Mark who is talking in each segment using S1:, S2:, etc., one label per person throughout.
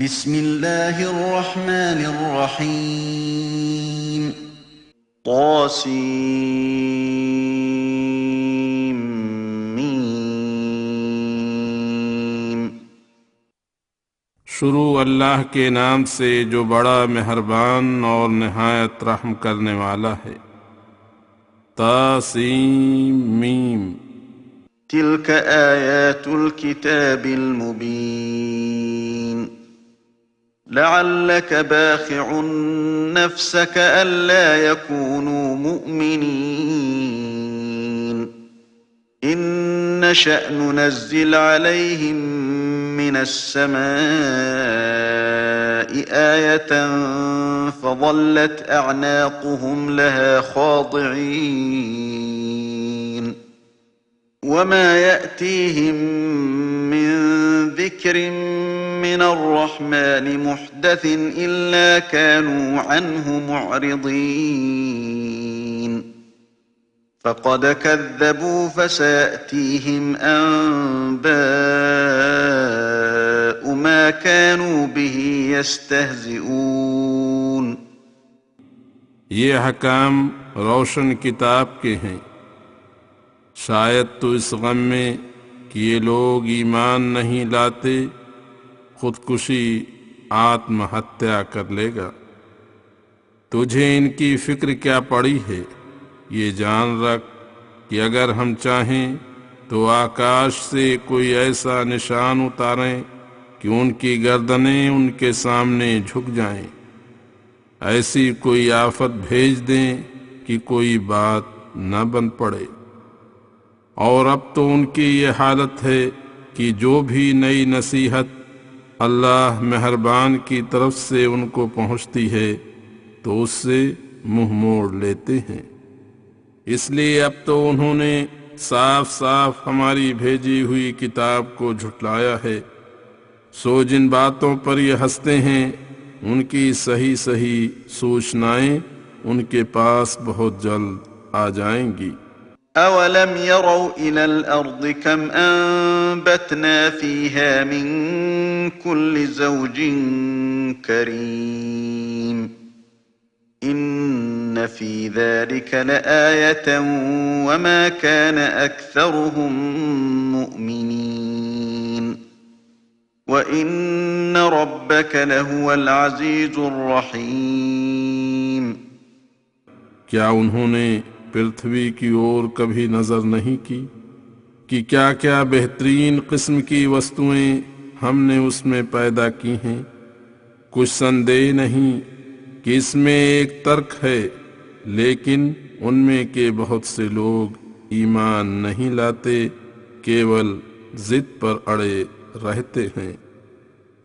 S1: بسم الله الرحمن الرحيم طاسيم
S2: شروع اللہ کے نام سے جو بڑا مہربان اور نہایت رحم کرنے والا ہے۔ تاسیم میم۔
S1: تلك آيات الكتاب المبين لعلك باخع نفسك ألا يكونوا مؤمنين إن نشأ ننزل عليهم من السماء آية فظلت أعناقهم لها خاضعين وما يأتيهم من ذكر من الرحمن محدث إلا كانوا عنه معرضين فقد كذبوا فسيأتيهم أنباء ما كانوا به يستهزئون۔
S2: یہ حکام روشن کتاب کے ہیں، شاید تو اس غم میں کہ یہ لوگ ایمان نہیں لاتے خودکشی آتم ہتیا کر لے گا۔ تجھے ان کی فکر کیا پڑی ہے؟ یہ جان رکھ کہ اگر ہم چاہیں تو آکاش سے کوئی ایسا نشان اتاریں کہ ان کی گردنیں ان کے سامنے جھک جائیں، ایسی کوئی آفت بھیج دیں کہ کوئی بات نہ بن پڑے۔ اور اب تو ان کی یہ حالت ہے کہ جو بھی نئی نصیحت اللہ مہربان کی طرف سے ان کو پہنچتی ہے تو اس سے منہ موڑ لیتے ہیں۔ اس لیے اب تو انہوں نے صاف صاف ہماری بھیجی ہوئی کتاب کو جھٹلایا ہے، سو جن باتوں پر یہ ہنستے ہیں ان کی صحیح صحیح سوچنائیں ان کے پاس بہت جلد آ جائیں گی۔
S1: أَوَلَمْ يَرَوْا إِلَى الْأَرْضِ كَمْ أَنبَتْنَا فِيهَا مِن كُلِّ زَوْجٍ كَرِيمٍ إِنَّ فِي ذَلِكَ لَآيَةً وَمَا كَانَ أَكْثَرُهُم مُؤْمِنِينَ وَإِنَّ رَبَّكَ لَهُوَ الْعَزِيزُ الرَّحِيمُ۔
S2: کیا انہوں نے پرتھوی کی اور کبھی نظر نہیں کی کہ کیا کیا بہترین قسم کی وستویں ہم نے اس میں پیدا کی ہیں؟ کچھ سندے نہیں کہ اس میں ایک ترک ہے، لیکن ان میں کے بہت سے لوگ ایمان نہیں لاتے، کیول ضد پر اڑے رہتے ہیں۔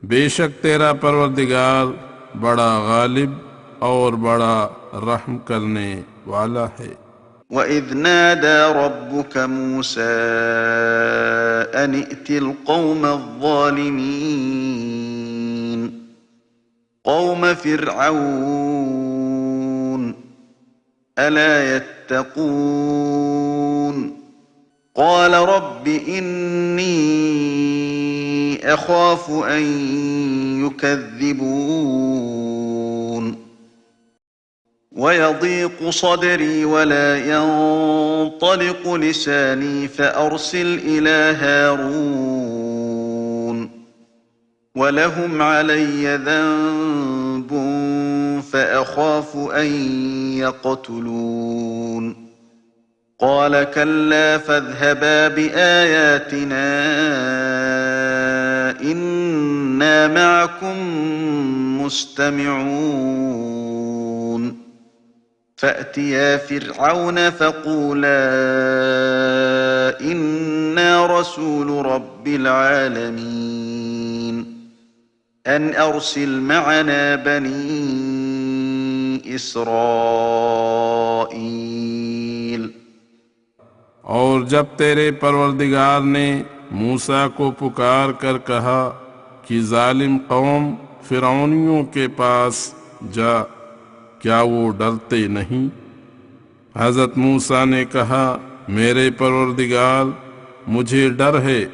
S2: بے شک تیرا پروردگار بڑا غالب اور بڑا رحم کرنے والا ہے۔
S1: وَإِذْ نَادَى رَبُّكَ مُوسَىٰ أَنِ ائْتِ الْقَوْمَ الظَّالِمِينَ قَوْمَ فِرْعَوْنَ أَلَا يَتَّقُونَ قَالَ رَبِّ إِنِّي أَخَافُ أَن يُكَذِّبُونِ وَيَضِيقُ صَدْرِي وَلَا يَنطَلِقُ لِسَانِي فَأَرْسِلْ إِلَىٰ هَارُونَ وَلَهُمْ عَلَيَّ ذَنبٌ فَأَخَافُ أَن يَقْتُلُونِ قَالَ كَلَّا فَاذْهَبَا بِآيَاتِنَا إِنَّا مَعَكُم مُّسْتَمِعُونَ فَأْتِيَا فِرْعَوْنَ فَقُولَا إِنَّا رَسُولُ رَبِّ الْعَالَمِينَ أَنْ أَرْسِلْ مَعَنَا بَنِي إِسْرَائِيلَ۔
S2: اور جب تیرے پروردگار نے موسیٰ کو پکار کر کہا کہ ظالم قوم فرعونیوں کے پاس جا، کیا وہ ڈرتے نہیں؟ حضرت موسیٰ نے کہا، میرے پروردگار مجھے ڈر ہے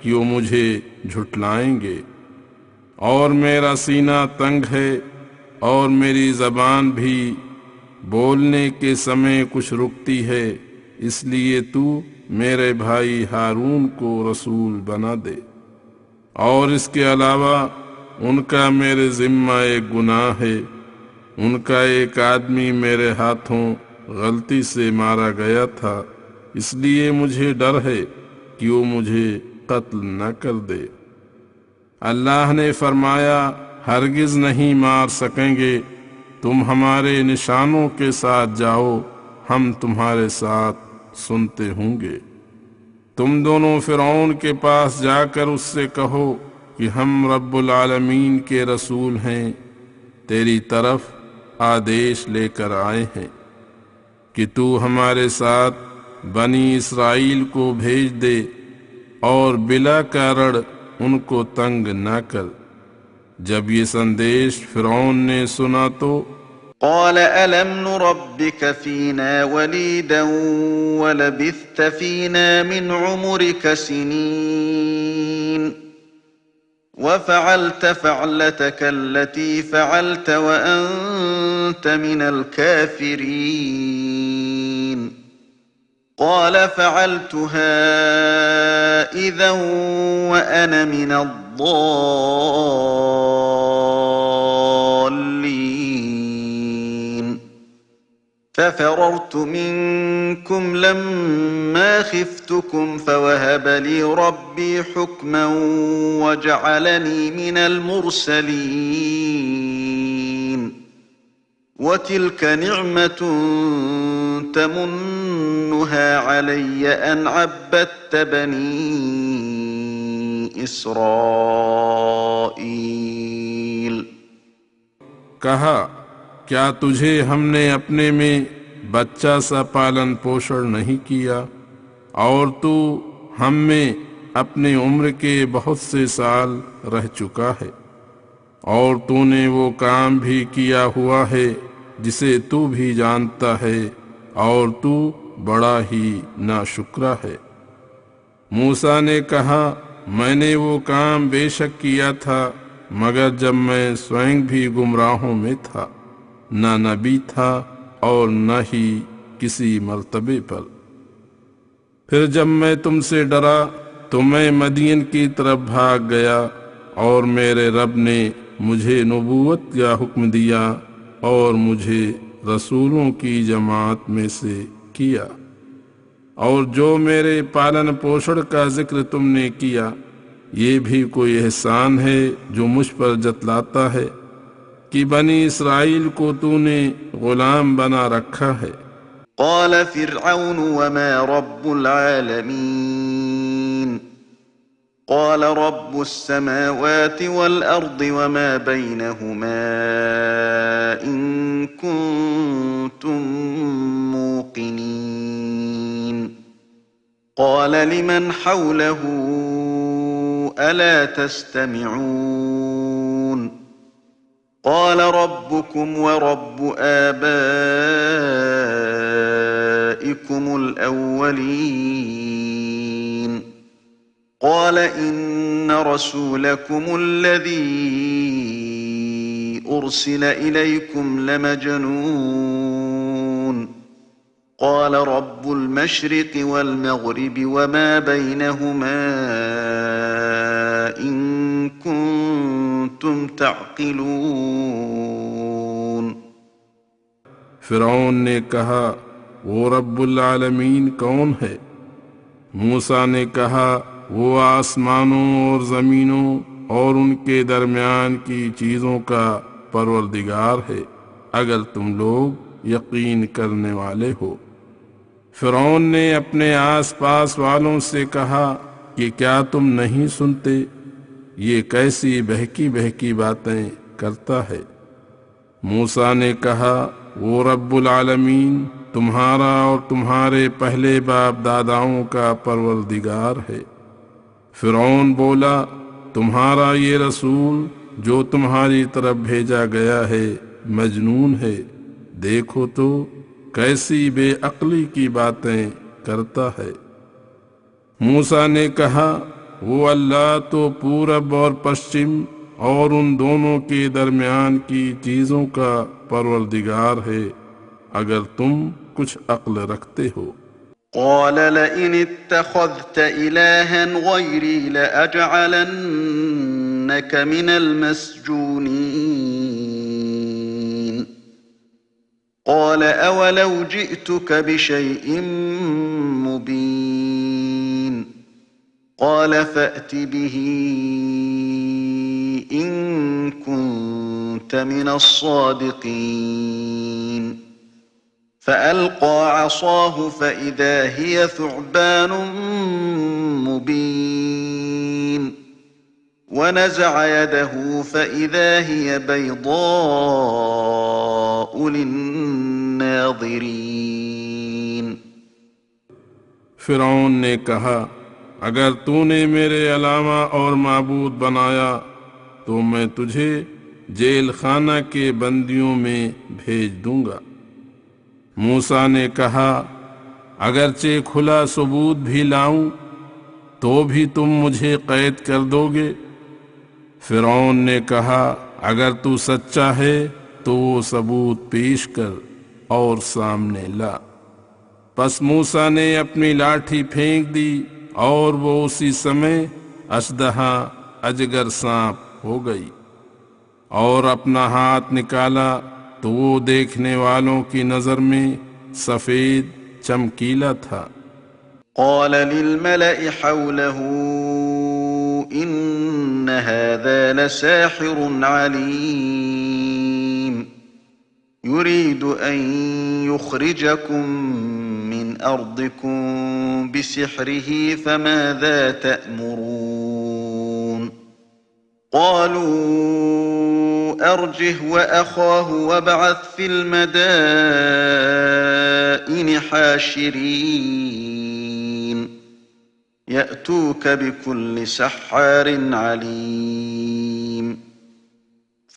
S2: کہ وہ مجھے جھٹلائیں گے، اور میرا سینہ تنگ ہے اور میری زبان بھی بولنے کے سمے کچھ رکتی ہے، اس لیے تو میرے بھائی ہارون کو رسول بنا دے۔ اور اس کے علاوہ ان کا میرے ذمہ ایک گناہ ہے، ان کا ایک آدمی میرے ہاتھوں غلطی سے مارا گیا تھا، اس لیے مجھے ڈر ہے کہ وہ مجھے قتل نہ کر دے۔ اللہ نے فرمایا، ہرگز نہیں مار سکیں گے، تم ہمارے نشانوں کے ساتھ جاؤ، ہم تمہارے ساتھ سنتے ہوں گے۔ تم دونوں فرعون کے پاس جا کر اس سے کہو کہ ہم رب العالمین کے رسول ہیں، تیری طرف آدیش لے کر آئے ہیں کہ تو ہمارے ساتھ بنی اسرائیل کو بھیج دے اور بلا کارڑ ان کو تنگ نہ کر۔ جب یہ سندیش فرعون نے سنا تو
S1: قال ألم نربك فينا وليدا ولبثت فينا من عمرك سنين وفعلت فعلتك التي فعلت وأنت من الكافرين قال فعلتها إذا وأنا من الضالين ففررت منكم لما خفتكم فوهب لي ربي حكما وجعلني من المرسلين وتلك نعمة تمنها علي أن عبدت بني إسرائيل۔
S2: کہا، کیا تجھے ہم نے اپنے میں بچہ سا پالن پوشن نہیں کیا، اور تو ہم میں اپنی عمر کے بہت سے سال رہ چکا ہے، اور تو نے وہ کام بھی کیا ہوا ہے جسے تو بھی جانتا ہے، اور تو بڑا ہی ناشکرا ہے۔ موسیٰ نے کہا، میں نے وہ کام بے شک کیا تھا، مگر جب میں سوئم بھی گمراہوں میں تھا، نہ نبی تھا اور نہ ہی کسی مرتبے پر۔ پھر جب میں تم سے ڈرا تو میں مدین کی طرف بھاگ گیا، اور میرے رب نے مجھے نبوت کا حکم دیا اور مجھے رسولوں کی جماعت میں سے کیا۔ اور جو میرے پالن پوشن کا ذکر تم نے کیا، یہ بھی کوئی احسان ہے جو مجھ پر جتلاتا ہے کہ بنی اسرائیل کو تو نے غلام بنا رکھا ہے۔
S1: قال فرعون وما رب العالمين قال رب السماوات والأرض وما بينهما إن كنتم موقنين قال لمن حوله ألا تستمعون قال ربكم ورب آبائكم الأولين قال إن رسولكم الذي أرسل إليكم لمجنون قال رب المشرق والمغرب وما بينهما إن كنتم تعقلون۔
S2: فرعون نے کہا، وہ رب العالمین کون ہے؟ موسیٰ نے کہا، وہ آسمانوں اور زمینوں اور ان کے درمیان کی چیزوں کا پروردگار ہے، اگر تم لوگ یقین کرنے والے ہو۔ فرعون نے اپنے آس پاس والوں سے کہا کہ کیا تم نہیں سنتے؟ یہ کیسی بہکی بہکی باتیں کرتا ہے۔ موسیٰ نے کہا، وہ رب العالمین تمہارا اور تمہارے پہلے باپ داداؤں کا پروردگار ہے۔ فرعون بولا، تمہارا یہ رسول جو تمہاری طرف بھیجا گیا ہے مجنون ہے، دیکھو تو کیسی بے عقلی کی باتیں کرتا ہے۔ موسیٰ نے کہا، وہ اللہ تو پورب اور پشچم اور ان دونوں کے درمیان کی چیزوں کا پروردگار ہے اگر تم کچھ عقل رکھتے ہو۔
S1: قال لئن اتخذت إلها غيري لأجعلنك من المسجونين قال أولو جئتك بشيء مبين قال فأت به إن كنت من الصادقين فألقى عصاه فإذا هي ثعبان مبين ونزع يده فإذا هي بيضاء للناظرين۔
S2: فرعون نے کہا اگر تو نے میرے علاوہ اور معبود بنایا تو میں تجھے جیل خانہ کے بندیوں میں بھیج دوں گا۔ موسیٰ نے کہا اگرچہ کھلا ثبوت بھی لاؤں تو بھی تم مجھے قید کر دو گے؟ فرعون نے کہا اگر تو سچا ہے تو وہ ثبوت پیش کر اور سامنے لا۔ پس موسیٰ نے اپنی لاٹھی پھینک دی اور وہ اسی سمے اژدہا اجگر سانپ ہو گئی، اور اپنا ہاتھ نکالا تو وہ دیکھنے والوں کی نظر میں سفید چمکیلا تھا۔
S1: قال للملأ حوله إن هذا لساحر عليم يريد أن يخرجكم من أرضكم بسحره فماذا تأمرون؟ قالوا أرجه وأخاه وابعث في المدائن حاشرين يأتوك بكل سحار عليم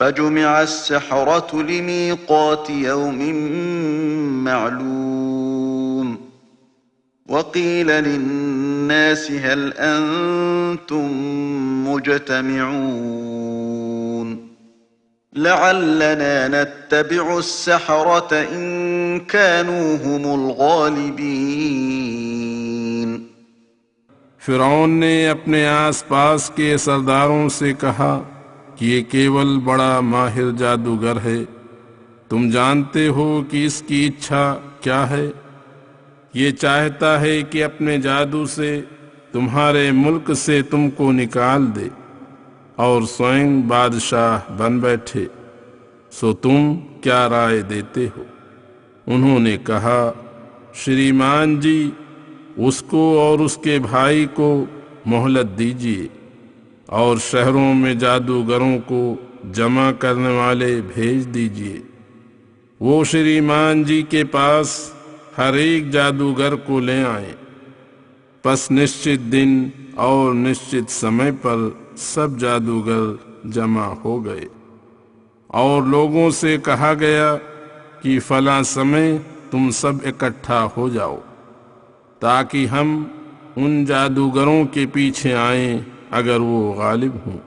S1: فجمع السحرة لميقات يوم معلوم وقيل للناس هل أنتم مجتمعون لعلنا نتبع السحرة إن كانوا هم الغالبين۔
S2: فرعون نے اپنے آس پاس کے سرداروں سے کہا کہ یہ کیول بڑا ماہر جادوگر ہے، تم جانتے ہو کہ اس کی اچھا کیا ہے؟ یہ چاہتا ہے کہ اپنے جادو سے تمہارے ملک سے تم کو نکال دے اور سوئم بادشاہ بن بیٹھے، سو تم کیا رائے دیتے ہو؟ انہوں نے کہا شریمان جی اس کو اور اس کے بھائی کو مہلت دیجیے اور شہروں میں جادوگروں کو جمع کرنے والے بھیج دیجیے، وہ شریمان جی کے پاس ہر ایک جادوگر کو لے آئیں۔ پس نشچت دن اور نشچت سمے پر سب جادوگر جمع ہو گئے اور لوگوں سے کہا گیا کہ فلاں سمے تم سب اکٹھا ہو جاؤ تاکہ ہم ان جادوگروں کے پیچھے آئیں اگر وہ غالب ہوں۔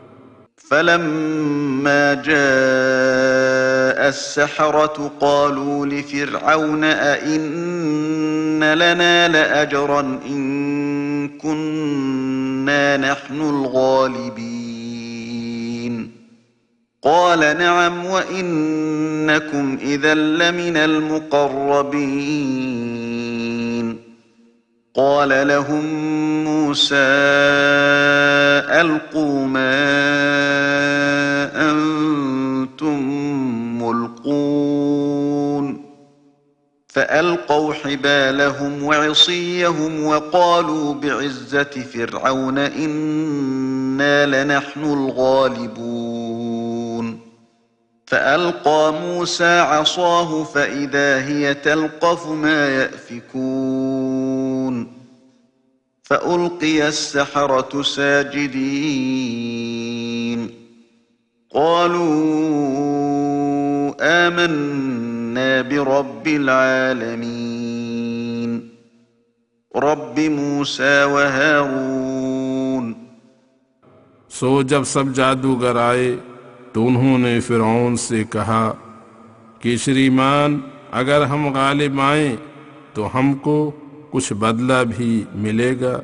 S1: فلما جاء السحرة قالوا لفرعون أئن لنا لأجرا إن كنا نحن الغالبين قال نعم وإنكم إذا لمن المقربين قال لهم موسى ألقوا ما أنتم ملقون فألقوا حبالهم وعصيهم وقالوا بعزة فرعون إنا لنحن الغالبون فألقى موسى عصاه فإذا هي تلقف ما يأفكون فألقي السحرة ساجدين قالوا آمنا برب العالمين رب موسى وهارون۔
S2: سو جب سب جادوگر آئے تو انہوں نے فرعون سے کہا کہ شریمان اگر ہم غالب آئیں تو ہم کو کچھ بدلہ بھی ملے گا۔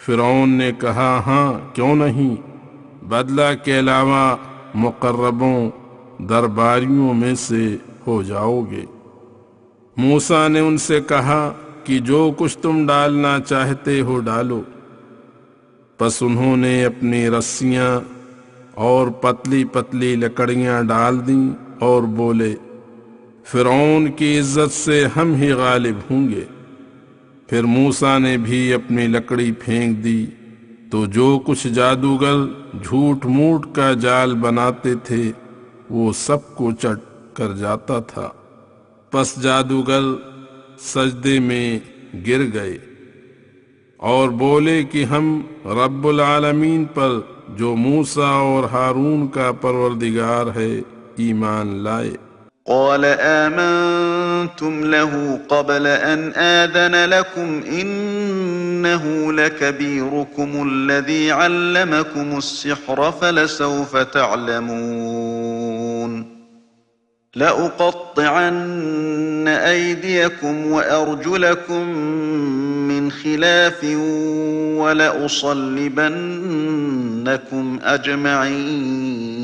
S2: فرعون نے کہا ہاں کیوں نہیں، بدلہ کے علاوہ مقربوں درباریوں میں سے ہو جاؤ گے۔ موسیٰ نے ان سے کہا کہ جو کچھ تم ڈالنا چاہتے ہو ڈالو۔ پس انہوں نے اپنی رسیاں اور پتلی پتلی لکڑیاں ڈال دیں اور بولے فرعون کی عزت سے ہم ہی غالب ہوں گے۔ پھر موسیٰ نے بھی اپنی لکڑی پھینک دی تو جو کچھ جادوگر جھوٹ موٹ کا جال بناتے تھے وہ سب کو چٹ کر جاتا تھا۔ پس جادوگر سجدے میں گر گئے اور بولے کہ ہم رب العالمین پر جو موسیٰ اور ہارون کا پروردگار ہے ایمان لائے۔
S1: قال آمنتم له قبل أن آذن لكم إنه لكبيركم الذي علمكم السحر فلسوف تعلمون لأقطعن أيديكم وأرجلكم من خلاف ولأصلبنكم أجمعين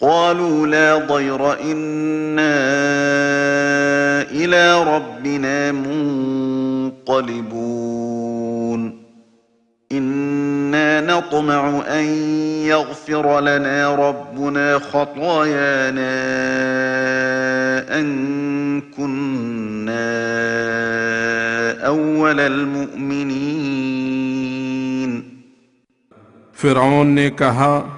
S1: قالوا لا ضير إنا إلى ربنا منقلبون إنا نطمع أن يغفر لنا ربنا خطايانا أن كنا أول المؤمنين۔
S2: فرعون نے کہا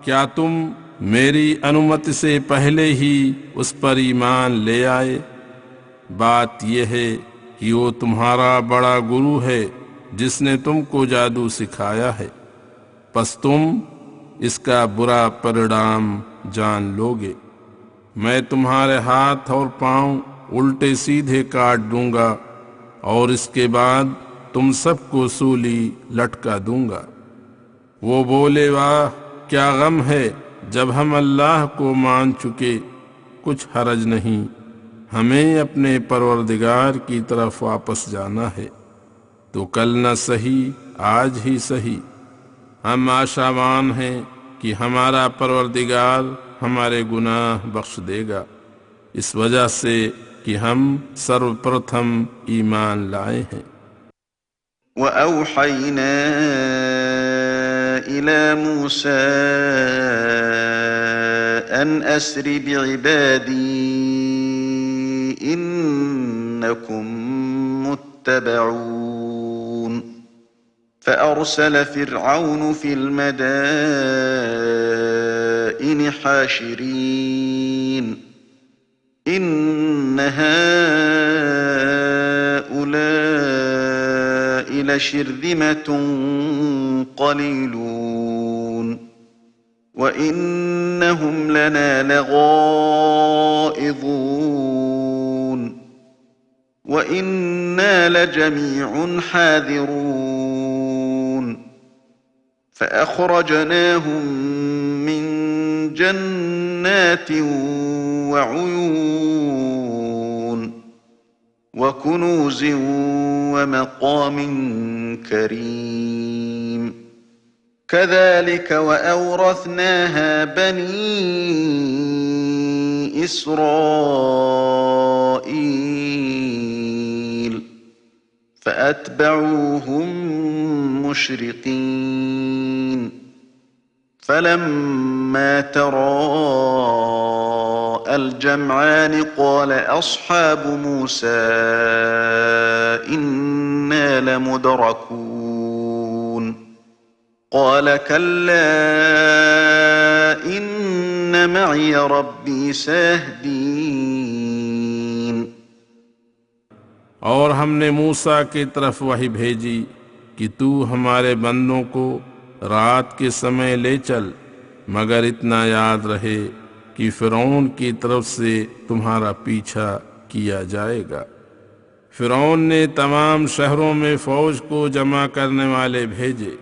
S2: کیا تم میری انمتی سے پہلے ہی اس پر ایمان لے آئے؟ بات یہ ہے کہ وہ تمہارا بڑا گرو ہے جس نے تم کو جادو سکھایا ہے، پس تم اس کا برا پرنام جان لوگے۔ میں تمہارے ہاتھ اور پاؤں الٹے سیدھے کاٹ دوں گا اور اس کے بعد تم سب کو سولی لٹکا دوں گا۔ وہ بولے واہ کیا غم ہے، جب ہم اللہ کو مان چکے کچھ حرج نہیں، ہمیں اپنے پروردگار کی طرف واپس جانا ہے، تو کل نہ سہی آج ہی سہی، ہم آشاوان ہیں کہ ہمارا پروردگار ہمارے گناہ بخش دے گا، اس وجہ سے کہ ہم سرو پرتھم ایمان لائے ہیں۔
S1: وَأَوْحَيْنَا إِلَى مُوسَىٰ أَنْ أَسْرِ بِعِبَادِي إِنَّكُمْ مُتَّبَعُونَ فَأَرْسَلَ فِرْعَوْنُ فِي الْمَدَائِنِ حَاشِرِينَ إِنَّ هَٰؤُلَاءِ لَشِرْذِمَةٌ قَلِيلُونَ وَإِنَّهُمْ لَنَا لَغَائِظُونَ وَإِنَّا لَجَمِيعٌ حَاذِرُونَ فَأَخْرَجْنَاهُمْ مِنْ جَنَّاتٍ وَعُيُونٍ وَكُنُوزٍ وَمَقَامٍ كَرِيمٍ كَذَلِكَ وَأَوْرَثْنَاهَا بَنِي إِسْرَائِيلَ فَأَتْبَعُوهُمْ مُشْرِقِينَ فَلَمَّا تَرَاءَى الْجَمْعَانِ قَالَ أَصْحَابُ مُوسَىٰ إِنَّا لَمُدْرَكُونَ قَالَ كَلَّا إِنَّ مَعِيَ رَبِّي سَيَهْدِينِ۔
S2: اور ہم نے موسیٰ کی طرف وحی بھیجی کہ تو ہمارے بندوں کو رات کے سمے لے چل، مگر اتنا یاد رہے کہ فرعون کی طرف سے تمہارا پیچھا کیا جائے گا۔ فرعون نے تمام شہروں میں فوج کو جمع کرنے والے بھیجے،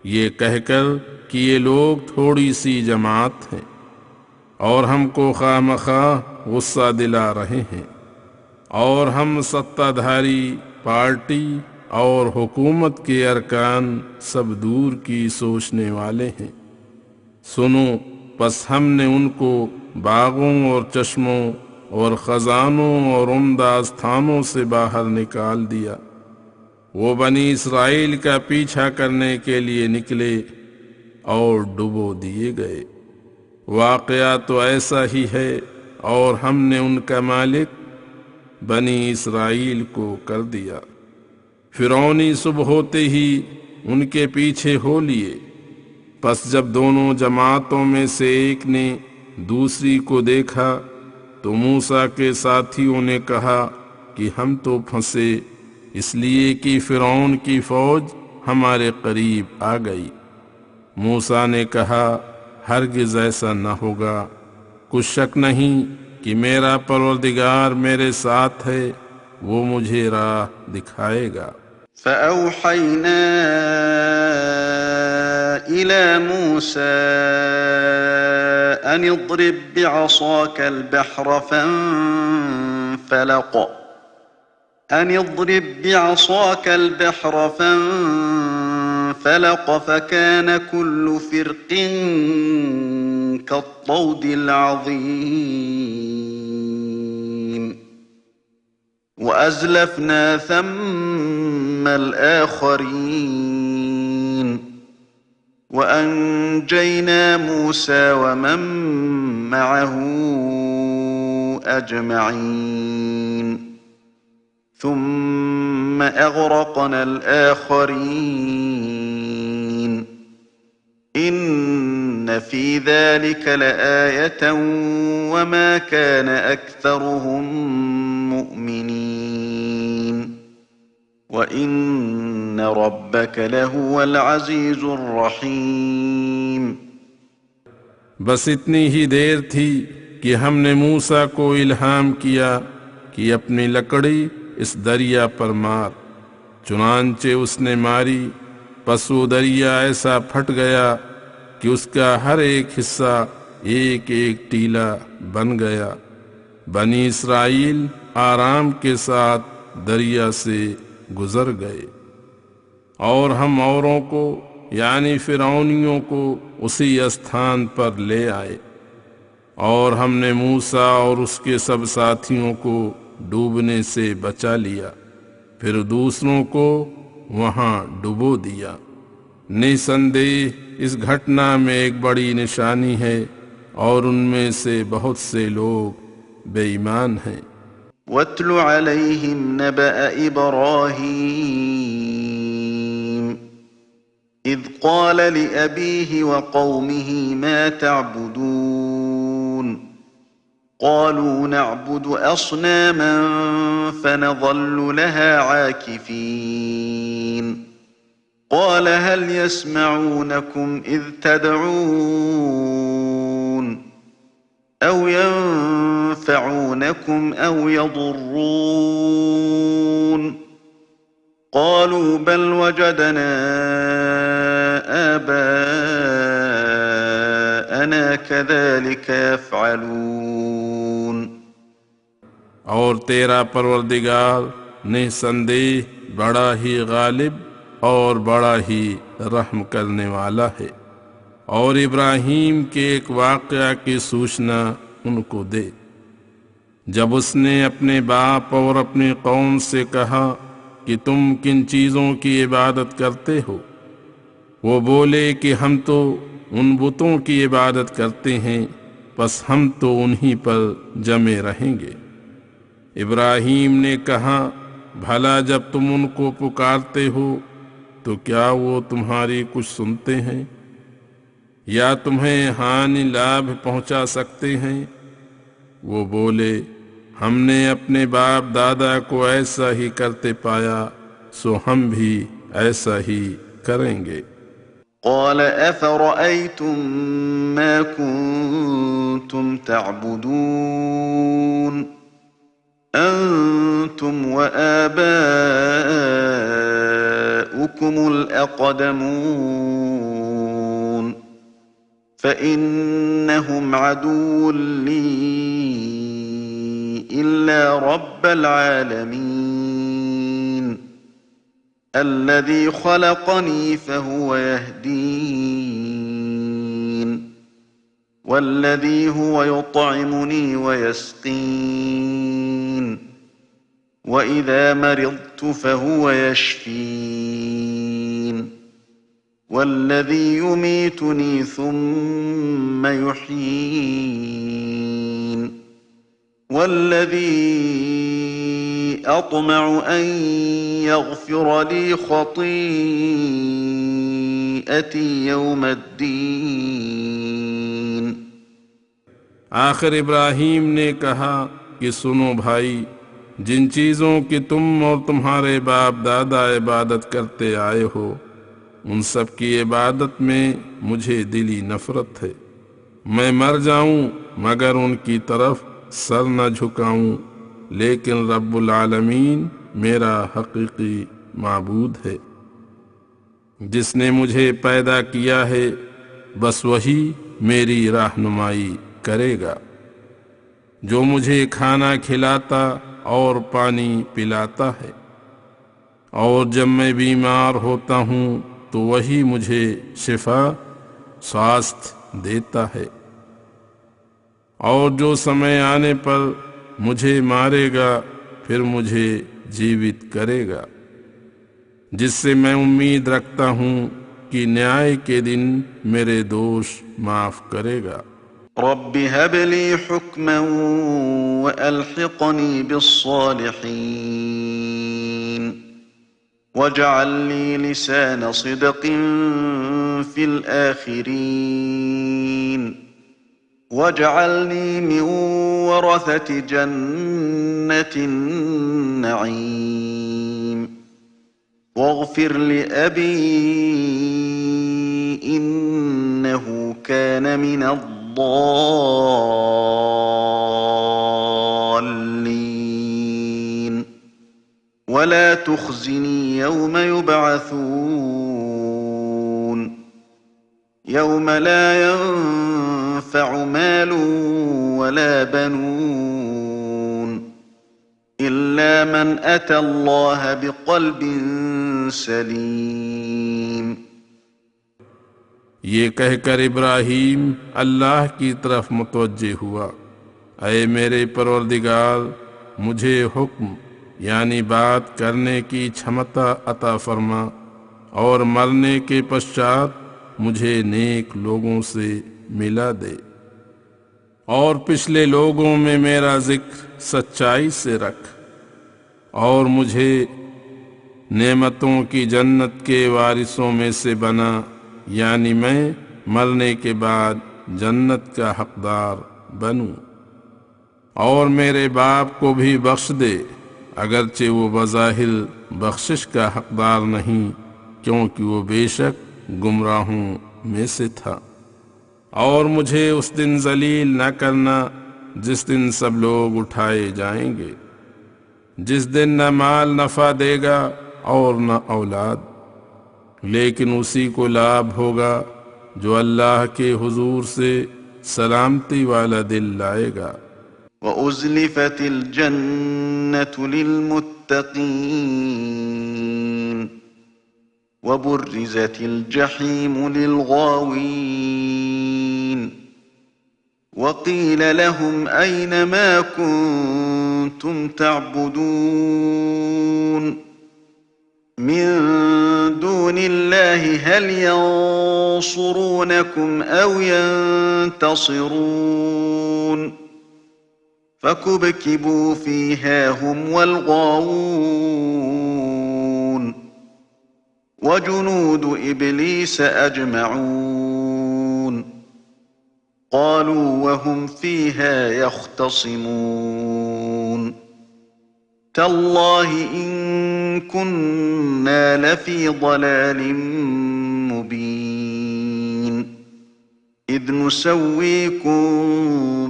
S2: یہ کہہ کر کہ یہ لوگ تھوڑی سی جماعت ہیں اور ہم کو خواہ مخواہ غصہ دلا رہے ہیں، اور ہم ستہ دھاری پارٹی اور حکومت کے ارکان سب دور کی سوچنے والے ہیں۔ سنو، پس ہم نے ان کو باغوں اور چشموں اور خزانوں اور عمدہ استھانوں سے باہر نکال دیا۔ وہ بنی اسرائیل کا پیچھا کرنے کے لیے نکلے اور ڈبو دیے گئے۔ واقعہ تو ایسا ہی ہے، اور ہم نے ان کا مالک بنی اسرائیل کو کر دیا۔ فرعونی صبح ہوتے ہی ان کے پیچھے ہو لیے۔ پس جب دونوں جماعتوں میں سے ایک نے دوسری کو دیکھا تو موسیٰ کے ساتھیوں نے کہا کہ ہم تو پھنسے، اس لیے کہ فرعون کی فوج ہمارے قریب آ گئی۔ موسیٰ نے کہا، ہرگز ایسا نہ ہوگا، کچھ شک نہیں کہ میرا پروردگار میرے ساتھ ہے، وہ مجھے راہ دکھائے گا۔
S1: فأوحينا إلى موسى أن اضرب بعصاك البحر فانفلق فكان كل فرق كالطود العظيم وأزلفنا ثم الآخرين وأنجينا موسى ومن معه أجمعين ثم أغرقنا الآخرين إن في ذلك لآية وما كان أكثرهم مؤمنين وإن ربك لهو العزيز الرحيم۔
S2: بس اتنی ہی دیر تھی کہ ہم نے موسیٰ کو الہام کیا کہ اپنی لکڑی اس دریا پر مار، چنانچہ اس نے ماری، پس وہ دریا ایسا پھٹ گیا کہ اس کا ہر ایک حصہ ایک ایک ٹیلا بن گیا۔ بنی اسرائیل آرام کے ساتھ دریا سے گزر گئے، اور ہم اوروں کو یعنی فرعونیوں کو اسی استھان پر لے آئے، اور ہم نے موسیٰ اور اس کے سب ساتھیوں کو ڈوبنے سے بچا لیا، پھر دوسروں کو وہاں ڈبو دیا۔ نسندیہ اس گھٹنا میں ایک بڑی نشانی ہے، اور ان میں سے بہت سے لوگ بے ایمان ہیں۔
S1: وَاتْلُ عَلَيْهِمْ نَبَأَ إِبْرَاهِيمَ إِذْ قَالَ لِأَبِيهِ وَقَوْمِهِ مَا تَعْبُدُونَ قَالُوا نَعْبُدُ أَصْنَامًا فَنَظَلُّ لَهَا عَاكِفِينَ قَالَ هَلْ يَسْمَعُونَكُمْ إِذْ تَدْعُونَ أَوْ يَنفَعُونَكُمْ أَوْ يَضُرُّونَ قَالُوا بَلْ وَجَدْنَا آبَاءَنَا كَذَلِكَ يَفْعَلُونَ۔
S2: اور تیرا پروردگار نسندیہ بڑا ہی غالب اور بڑا ہی رحم کرنے والا ہے، اور ابراہیم کے ایک واقعہ کی سوچنا ان کو دے۔ جب اس نے اپنے باپ اور اپنی قوم سے کہا کہ تم کن چیزوں کی عبادت کرتے ہو، وہ بولے کہ ہم تو ان بتوں کی عبادت کرتے ہیں، بس ہم تو انہی پر جمے رہیں گے۔ ابراہیم نے کہا، بھلا جب تم ان کو پکارتے ہو تو کیا وہ تمہاری کچھ سنتے ہیں یا تمہیں ہانی لابھ پہنچا سکتے ہیں؟ وہ بولے، ہم نے اپنے باپ دادا کو ایسا ہی کرتے پایا، سو ہم بھی ایسا ہی کریں گے۔
S1: قال أفرأيتم ما كنتم تعبدون أنتم وآباؤكم يَسْبِقُكُمُ الْأَقْدَمُونَ فَإِنَّهُمْ عَدُوٌّ لِّي إِلَّا رَبَّ الْعَالَمِينَ الَّذِي خَلَقَنِي فَهُوَ يَهْدِينِ وَالَّذِي هُوَ يُطْعِمُنِي وَيَسْقِينِ وَإِذَا مَرِضْتُ فَهُوَ يَشْفِينِ وَالَّذِي يُمِيتُنِي ثُمَّ يُحْيِينِ وَالَّذِي أَطْمَعُ أَن يَغْفِرَ لِي خَطِيئَتِي يَوْمَ الدِّينِ۔
S2: آخر ابراہیم نے کہا کہ سنو بھائی، جن چیزوں کی تم اور تمہارے باپ دادا عبادت کرتے آئے ہو ان سب کی عبادت میں مجھے دلی نفرت ہے۔ میں مر جاؤں مگر ان کی طرف سر نہ جھکاؤں، لیکن رب العالمین میرا حقیقی معبود ہے۔ جس نے مجھے پیدا کیا ہے بس وہی میری رہنمائی کرے گا، جو مجھے کھانا کھلاتا اور پانی پلاتا ہے، اور جب میں بیمار ہوتا ہوں تو وہی مجھے شفا سواستھ دیتا ہے، اور جو سمے آنے پر مجھے مارے گا پھر مجھے جیوت کرے گا، جس سے میں امید رکھتا ہوں کہ نیائے کے دن میرے دوش معاف کرے گا۔
S1: رب هب لي حكما وألحقني بالصالحين واجعل لي لسان صدق في الآخرين واجعلني من ورثة جنة النعيم واغفر لأبي إنه كان من الضالين ولا تخزني يوم يبعثون يوم لا ينفع مال ولا بنون إلا من أتى الله بقلب سليم۔
S2: یہ کہہ کر ابراہیم اللہ کی طرف متوجہ ہوا، اے میرے پروردگار، مجھے حکم یعنی بات کرنے کی چھمتا عطا فرما، اور مرنے کے پشچات مجھے نیک لوگوں سے ملا دے، اور پچھلے لوگوں میں میرا ذکر سچائی سے رکھ، اور مجھے نعمتوں کی جنت کے وارثوں میں سے بنا، یعنی میں مرنے کے بعد جنت کا حقدار بنوں، اور میرے باپ کو بھی بخش دے اگرچہ وہ بظاہر بخشش کا حقدار نہیں، کیونکہ وہ بے شک گمراہوں میں سے تھا، اور مجھے اس دن ذلیل نہ کرنا جس دن سب لوگ اٹھائے جائیں گے، جس دن نہ مال نفع دے گا اور نہ اولاد، لیکن اسی کو لابھ ہوگا جو اللہ کے حضور سے سلامتی والا دل لائے گا۔
S1: وَأُزْلِفَتِ الْجَنَّةُ لِلْمُتَّقِينَ وَبُرِّزَتِ الْجَحِيمُ لِلْغَاوِينَ وَقِيلَ لَهُمْ أَيْنَ مَا كُنتُمْ تَعْبُدُونَ مِن دُونِ اللَّهِ هَلْ يَنصُرُونَكُمْ أَوْ يَنتَصِرُونَ فَكُبْكِبُوا فِيهَا هُمْ وَالْغَاوُونَ وَجُنُودُ إِبْلِيسَ أَجْمَعُونَ قَالُوا وَهُمْ فِيهَا يَخْتَصِمُونَ تَاللَّهِ إِن كُنَّا لَفِي ضَلَالٍ مُبِينٍ إِذْ نُسَوِّيكُم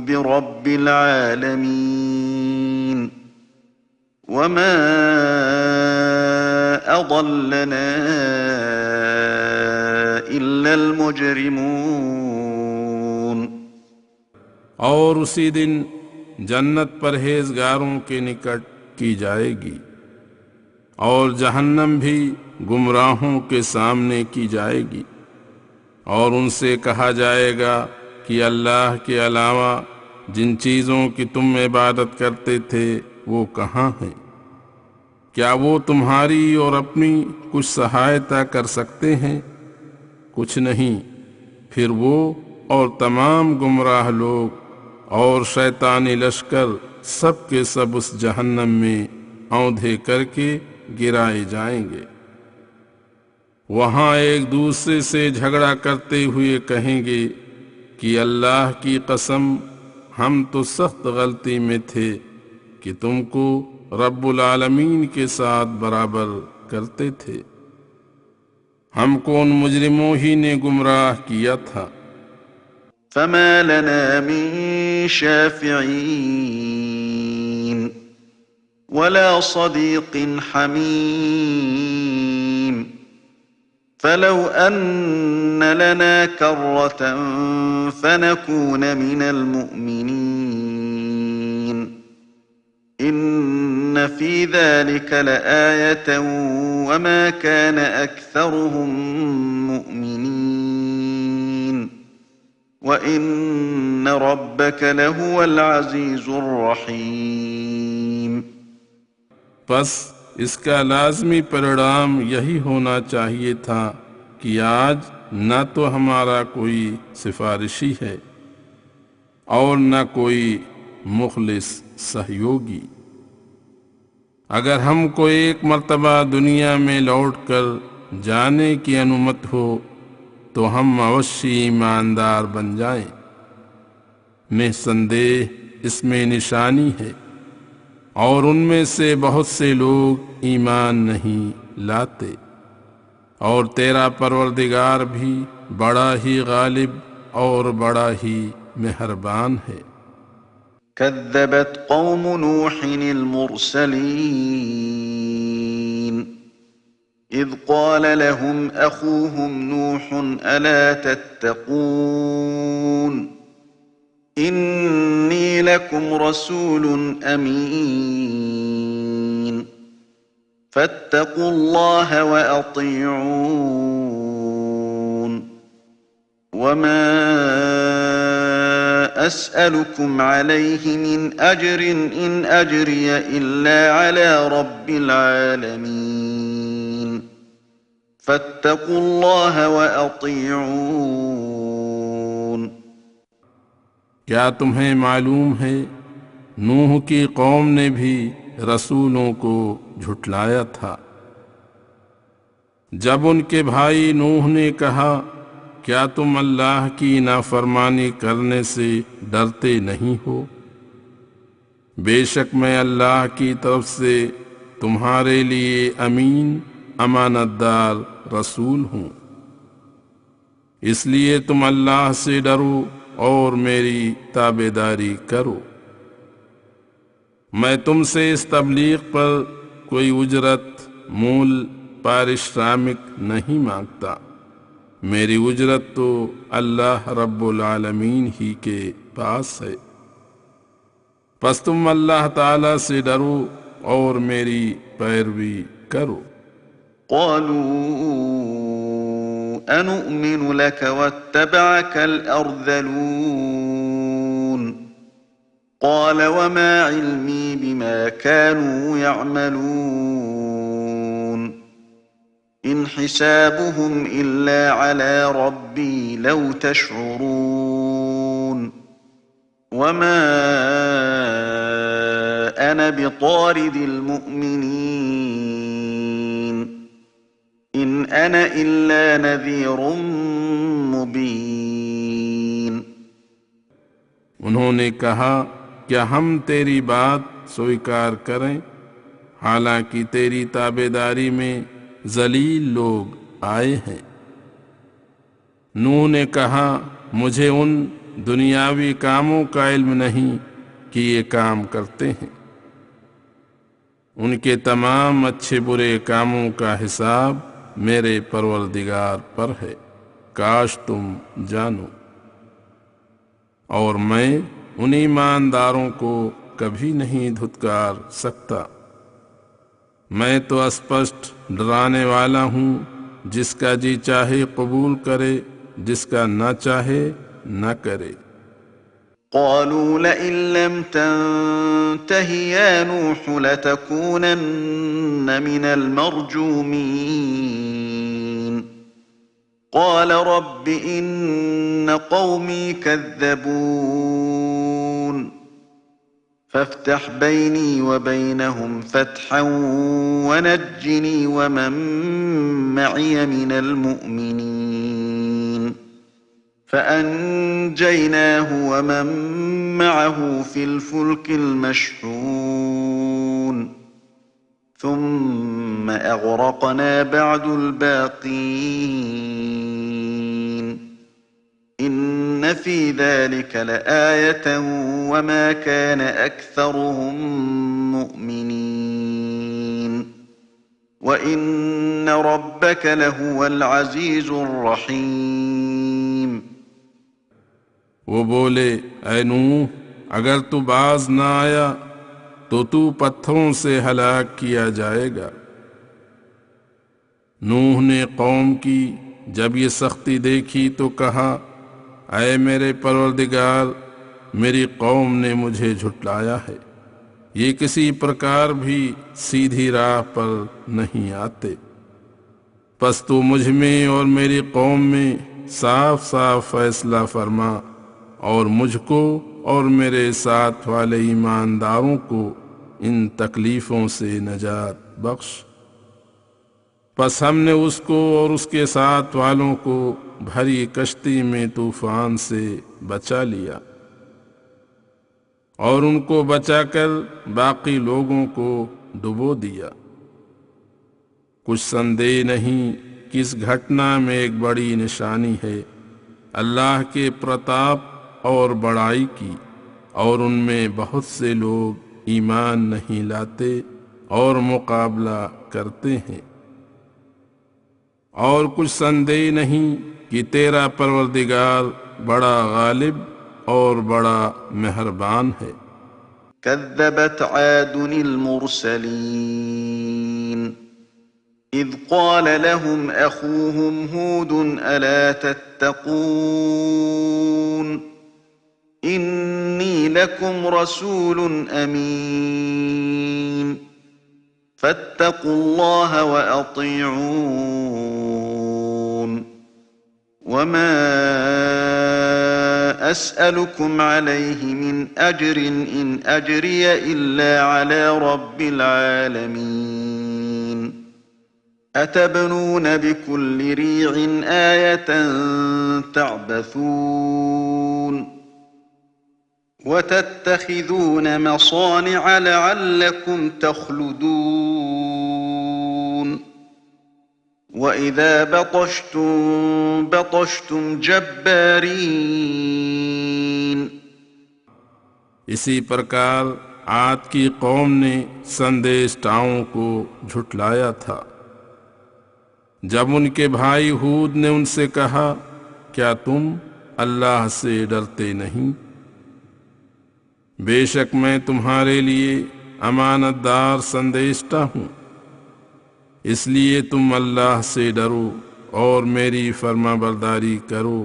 S1: بِرَبِّ الْعَالَمِينَ وَمَا أضلنا إلا المجرمون.
S2: اور اسی دن جنت پرہیزگاروں کے نکٹ کی جائے گی اور جہنم بھی گمراہوں کے سامنے کی جائے گی، اور ان سے کہا جائے گا کہ اللہ کے علاوہ جن چیزوں کی تم عبادت کرتے تھے وہ کہاں ہیں؟ کیا وہ تمہاری اور اپنی کچھ سہایتا کر سکتے ہیں؟ کچھ نہیں. پھر وہ اور تمام گمراہ لوگ اور شیطانی لشکر سب کے سب اس جہنم میں اوندھے کر کے گرائے جائیں گے. وہاں ایک دوسرے سے جھگڑا کرتے ہوئے کہیں گے کہ اللہ کی قسم ہم تو سخت غلطی میں تھے کہ تم کو رب العالمین کے ساتھ برابر کرتے تھے. ہم کو ان مجرموں ہی نے گمراہ کیا تھا.
S1: فما لنا من شافعين ولا صديق حميم فلو أن لنا كرة فنكون من المؤمنين إن في ذلك لآية وما كان أكثرهم مؤمنين وَإِنَّ رَبَّكَ لَهُوَ الْعَزِيزُ الرَّحِيمُ.
S2: پس اس کا لازمی پریڑام یہی ہونا چاہیے تھا کہ آج نہ تو ہمارا کوئی سفارشی ہے اور نہ کوئی مخلص سہیوگی. اگر ہم کو ایک مرتبہ دنیا میں لوٹ کر جانے کی انومت ہو تو ہم اوشی ایماندار بن جائیں. نسندیہ اس میں نشانی ہے، اور ان میں سے بہت سے لوگ ایمان نہیں لاتے، اور تیرا پروردگار بھی بڑا ہی غالب اور بڑا ہی مہربان ہے.
S1: كذبت قوم نوح المرسلين إذ قال لهم أخوهم نوح ألا تتقون إني لكم رسول أمين فاتقوا الله وأطيعون وما أسألكم عليه من أجر إن أجري إلا على رب العالمين فاتقوا الله وأطيعون.
S2: کیا تمہیں معلوم ہے نوح کی قوم نے بھی رسولوں کو جھٹلایا تھا جب ان کے بھائی نوح نے کہا کیا تم اللہ کی نافرمانی کرنے سے ڈرتے نہیں ہو؟ بے شک میں اللہ کی طرف سے تمہارے لیے امین امانت دار رسول ہوں، اس لیے تم اللہ سے ڈرو اور میری تابعداری کرو. میں تم سے اس تبلیغ پر کوئی اجرت مول پارشرامک نہیں مانگتا، میری اجرت تو اللہ رب العالمین ہی کے پاس ہے. پس تم اللہ تعالی سے ڈرو اور میری پیروی کرو.
S1: قالوا أنؤمن لك واتبعك الأرذلون قال وما علمي بما كانوا يعملون إن حسابهم إلا على ربي لو تشعرون وما أنا بطارد المؤمنين إن أنا إلا نذير مبين.
S2: انہوں نے کہا کیا ہم تیری بات سویکار کریں حالانکہ تیری تابعداری میں ذلیل لوگ آئے ہیں. نوح نے کہا مجھے ان دنیاوی کاموں کا علم نہیں کہ یہ کام کرتے ہیں، ان کے تمام اچھے برے کاموں کا حساب میرے پروردگار پر ہے، کاش تم جانو۔ اور میں ان ایمانداروں کو کبھی نہیں دھتکار سکتا۔ میں تو اسپشٹ ڈرانے والا ہوں، جس کا جی چاہے قبول کرے، جس کا نہ چاہے نہ کرے۔
S1: قالوا لئن لم تنته يا نوح لتكونن من المرجومين قال رب إن قومي كذبون فافتح بيني وبينهم فتحا ونجني ومن معي من المؤمنين فأنجيناه ومن معه في الفلك المشحون ثم أغرقنا بعد الباقين إن في ذلك لآية وما كان أكثرهم مؤمنين وإن ربك لهو العزيز الرحيم۔
S2: وہ بولے، اے نوح، اگر تو باز نہ آیا تو تو پتھروں سے ہلاک کیا جائے گا۔ نوح نے قوم کی جب یہ سختی دیکھی تو کہا، اے میرے پروردگار، میری قوم نے مجھے جھٹلایا ہے، یہ کسی پرکار بھی سیدھی راہ پر نہیں آتے، پس تو مجھ میں اور میری قوم میں صاف صاف فیصلہ فرما اور مجھ کو اور میرے ساتھ والے ایمانداروں کو ان تکلیفوں سے نجات بخش۔ پس ہم نے اس کو اور اس کے ساتھ والوں کو بھری کشتی میں طوفان سے بچا لیا، اور ان کو بچا کر باقی لوگوں کو ڈبو دیا۔ کچھ سندے نہیں کہ اس گھٹنا میں ایک بڑی نشانی ہے اللہ کے پرتاپ اور بڑائی کی، اور ان میں بہت سے لوگ ایمان نہیں لاتے اور مقابلہ کرتے ہیں۔ اور کچھ سندے نہیں کہ تیرا پروردگار بڑا غالب اور بڑا مہربان ہے۔
S1: كذبت عاد المرسلين إذ قال لهم أخوهم هود ألا تتقون إني لكم رسول أمين فاتقوا الله وأطيعون وما أسألكم عليه من أجر إن أجري إلا على رب العالمين أتبنون بكل ريع آية تعبثون وتتخذون مصانع لعلكم تخلدون وَإِذَا بَطَشْتُمْ بَطَشْتُمْ جَبَّارِينَ۔
S2: اسی پرکار عاد کی قوم نے سندیشٹاؤں کو جھٹلایا تھا جب ان کے بھائی ہود نے ان سے کہا، کیا تم اللہ سے ڈرتے نہیں؟ بے شک میں تمہارے لیے امانت دار سندیشٹا ہوں، اس لیے تم اللہ سے ڈرو اور میری فرما برداری کرو،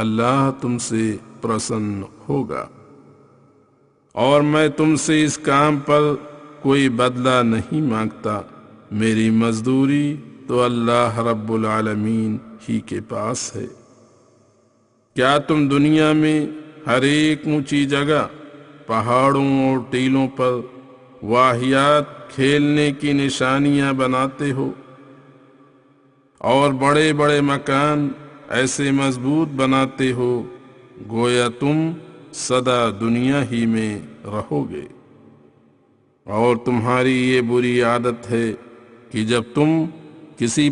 S2: اللہ تم سے پرسن ہوگا، اور میں تم سے اس کام پر کوئی بدلہ نہیں مانگتا، میری مزدوری تو اللہ رب العالمین ہی کے پاس ہے۔ کیا تم دنیا میں ہر ایک اونچی جگہ، پہاڑوں اور ٹیلوں پر واہیات کھیلنے کی نشانیاں بناتے ہو، اور بڑے بڑے مکان ایسے مضبوط بناتے ہو گویا تم سدا دنیا ہی میں رہو گے؟ اور تمہاری یہ بری عادت ہے کہ جب تم کسی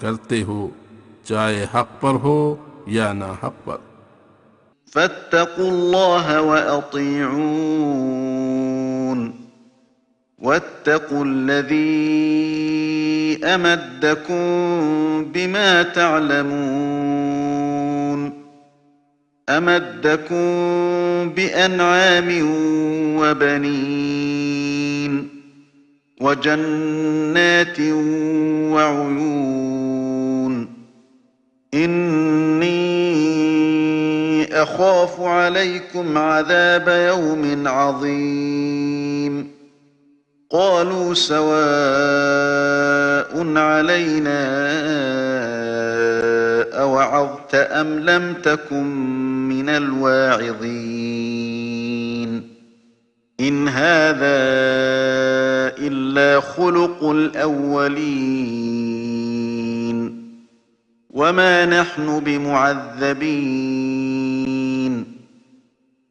S2: کرتے ہو، چاہے حق پر ہو یا نہ حق پر۔
S1: فاتقوا الله وأطيعون واتقوا الذي أمدكم بما تعلمون أمدكم بأنعام وبنين وجنات وعيون إني أخاف عليكم عذاب يوم عظيم قالوا سواء علينا أوعظت أم لم تكن من الواعظين إن هذا إلا خلق الأولين وما نحن بمعذبين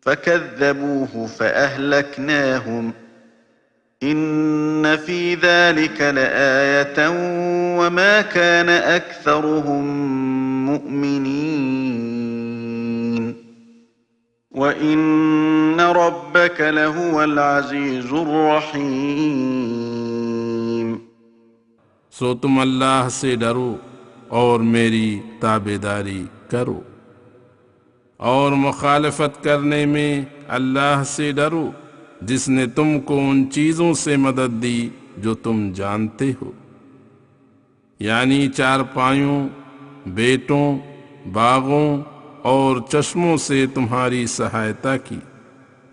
S1: فكذبوه فأهلكناهم إن في ذلك لآية وما كان أكثرهم مؤمنين وإن ربك لهو العزيز الرحيم
S2: سو تم اللہ سے ڈرو اور میری تابعداری کرو، اور مخالفت کرنے میں اللہ سے ڈرو جس نے تم کو ان چیزوں سے مدد دی جو تم جانتے ہو، یعنی چارپائیوں، بیٹوں، باغوں اور چشموں سے تمہاری سہایتا کی،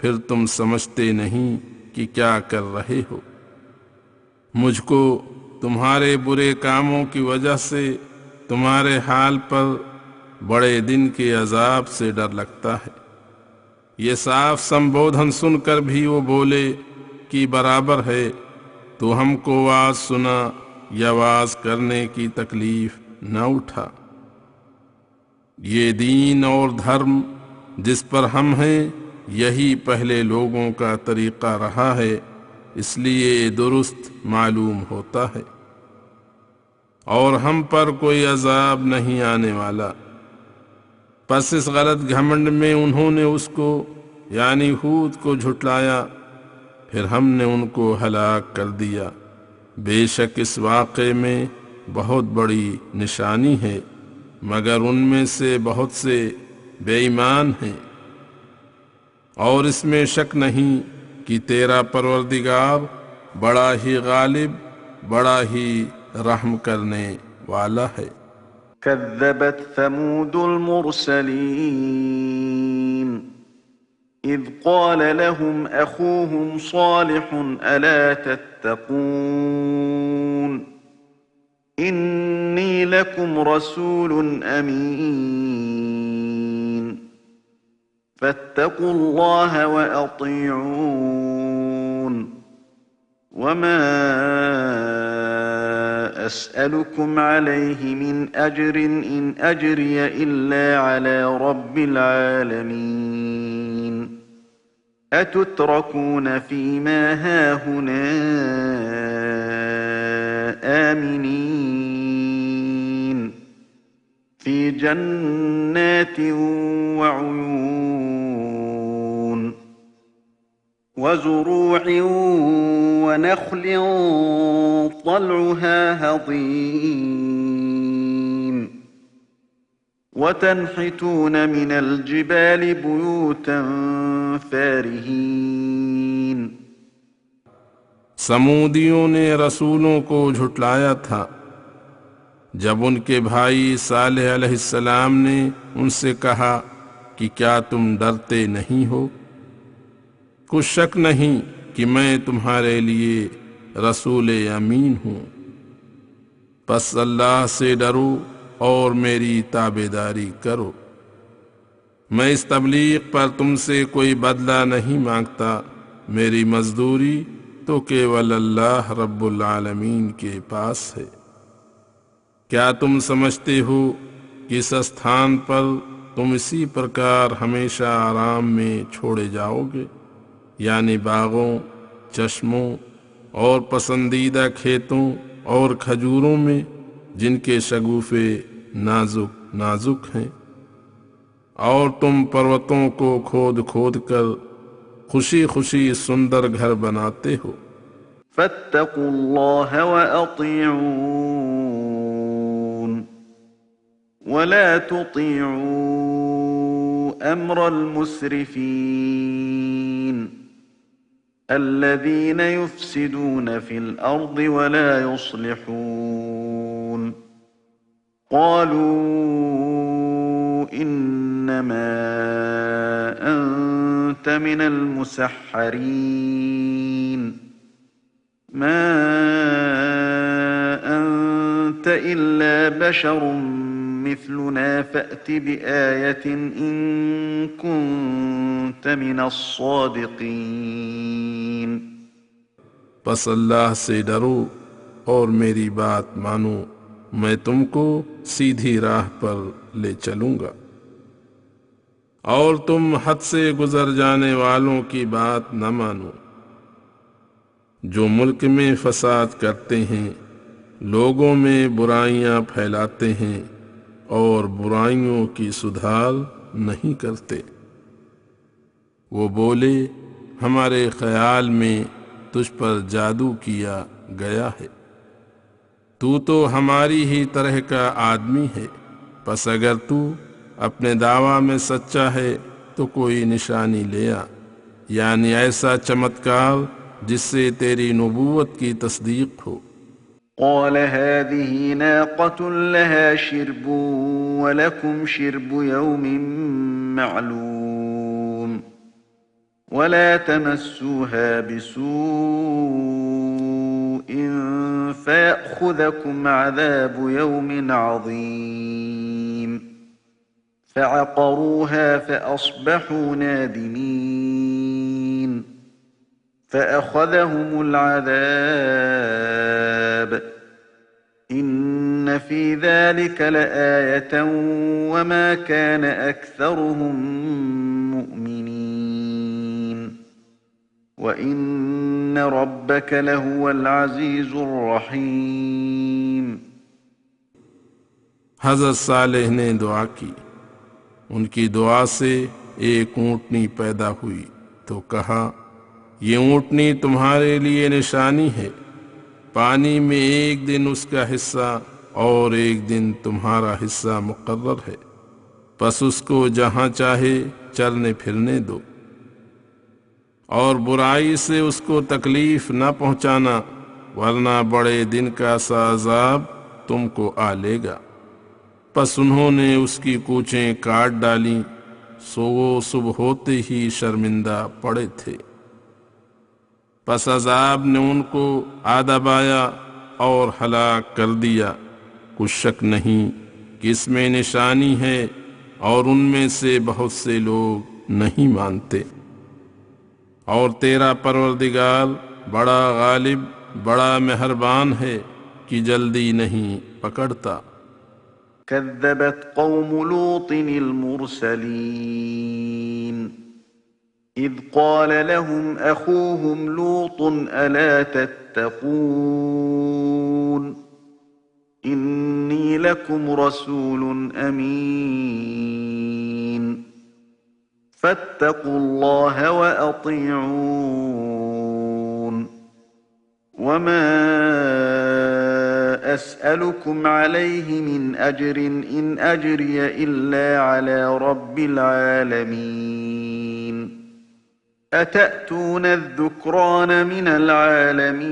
S2: پھر تم سمجھتے نہیں کہ کیا کر رہے ہو۔ مجھ کو تمہارے برے کاموں کی وجہ سے تمہارے حال پر بڑے دن کے عذاب سے ڈر لگتا ہے۔ یہ صاف سمبودھن سن کر بھی وہ بولے کہ برابر ہے، تو ہم کو واز سنا یا واز کرنے کی تکلیف نہ اٹھا۔ یہ دین اور دھرم جس پر ہم ہیں یہی پہلے لوگوں کا طریقہ رہا ہے، اس لیے درست معلوم ہوتا ہے، اور ہم پر کوئی عذاب نہیں آنے والا۔ پس اس غلط گھمنڈ میں انہوں نے اس کو یعنی ہود کو جھٹلایا، پھر ہم نے ان کو ہلاک کر دیا۔ بے شک اس واقعے میں بہت بڑی نشانی ہے، مگر ان میں سے بہت سے بے ایمان ہیں، اور اس میں شک نہیں کہ تیرا پروردگار بڑا ہی غالب، بڑا ہی رحم کرنے والا ہے۔
S1: كذبت ثمود المرسلين إذ قال لهم أخوهم صالح ألا تتقون إني لكم رسول أمين فاتقوا الله وأطيعون وما أسألكم عليه من أجر إن أجري إلا على رب العالمين أتتركون فيما هاهنا آمنين في جنات وعيون وزروع ونخل طلعها هضيم وتنحتون من الجبال بيوتا فارهين۔
S2: سمودیوں نے رسولوں کو جھٹلایا تھا جب ان کے بھائی صالح علیہ السلام نے ان سے کہا کہ کیا تم ڈرتے نہیں ہو؟ کچھ شک نہیں کہ میں تمہارے لیے رسول امین ہوں، پس اللہ سے ڈرو اور میری تابعداری کرو۔ میں اس تبلیغ پر تم سے کوئی بدلہ نہیں مانگتا، میری مزدوری تو کیول اللہ رب العالمین کے پاس ہے۔ کیا تم سمجھتے ہو کہ اس استھان پر تم اسی پرکار ہمیشہ آرام میں چھوڑے جاؤ گے، یعنی باغوں، چشموں اور پسندیدہ کھیتوں اور کھجوروں میں جن کے شگوفے نازک نازک ہیں؟ اور تم پروتوں کو کھود کھود کر خوشی خوشی سندر گھر بناتے ہو۔
S1: فاتقوا الله وأطيعون ولا تطيعوا أمر المسرفين الذين يفسدون في الأرض ولا يصلحون قالوا إنما أنت من المسحرين ما أنت إلا بشر مثلنا فأت بآية إن كنت من الصادقين۔
S2: بس اللہ سے ڈرو اور میری بات مانو، میں تم کو سیدھی راہ پر لے چلوں گا، اور تم حد سے گزر جانے والوں کی بات نہ مانو جو ملک میں فساد کرتے ہیں، لوگوں میں برائیاں پھیلاتے ہیں اور برائیوں کی سدھار نہیں کرتے۔ وہ بولے ہمارے خیال میں تجھ پر جادو کیا گیا ہے، تو ہماری ہی طرح کا آدمی ہے، پس اگر تو اپنے دعویٰ میں سچا ہے تو کوئی نشانی لے آ، یعنی ایسا چمتکار جس سے تیری نبوت کی تصدیق ہو۔
S1: قال هذه ناقة لها شرب ولكم شرب يوم معلوم ولا تمسوها بسوء فيأخذكم عذاب يوم عظيم فعقروها فأصبحوا نادمين فأخذهم العذاب إن في ذلك لآية وما كان أكثرهم مؤمنين وإن ربك لهو العزيز الرحيم۔
S2: حضرت صالح نے دعا کی، ان کی دعا سے ایک اونٹنی پیدا ہوئی تو کہا یہ اونٹنی تمہارے لیے نشانی ہے، پانی میں ایک دن اس کا حصہ اور ایک دن تمہارا حصہ مقرر ہے، پس اس کو جہاں چاہے چلنے پھرنے دو، اور برائی سے اس کو تکلیف نہ پہنچانا، ورنہ بڑے دن کا سا عذاب تم کو آ لے گا۔ پس انہوں نے اس کی کوچیں کاٹ ڈالیں، سو وہ صبح ہوتے ہی شرمندہ پڑے تھے۔ پس عذاب نے ان کو آداب آیا اور ہلاک کر دیا، کچھ شک نہیں کہ اس میں نشانی ہے، اور ان میں سے بہت سے لوگ نہیں مانتے۔ اور تیرا پروردگار بڑا غالب، بڑا مہربان ہے کہ جلدی نہیں پکڑتا۔
S1: كذبت قوم لوط المرسلين إذ قال لهم أخوهم لوط ألا تتقون إني لكم رسول أمين فاتقوا الله وأطيعون وما أسألكم عليه من أجر إن أجري إلا على رب العالمين أتأتون الذكران من العالمين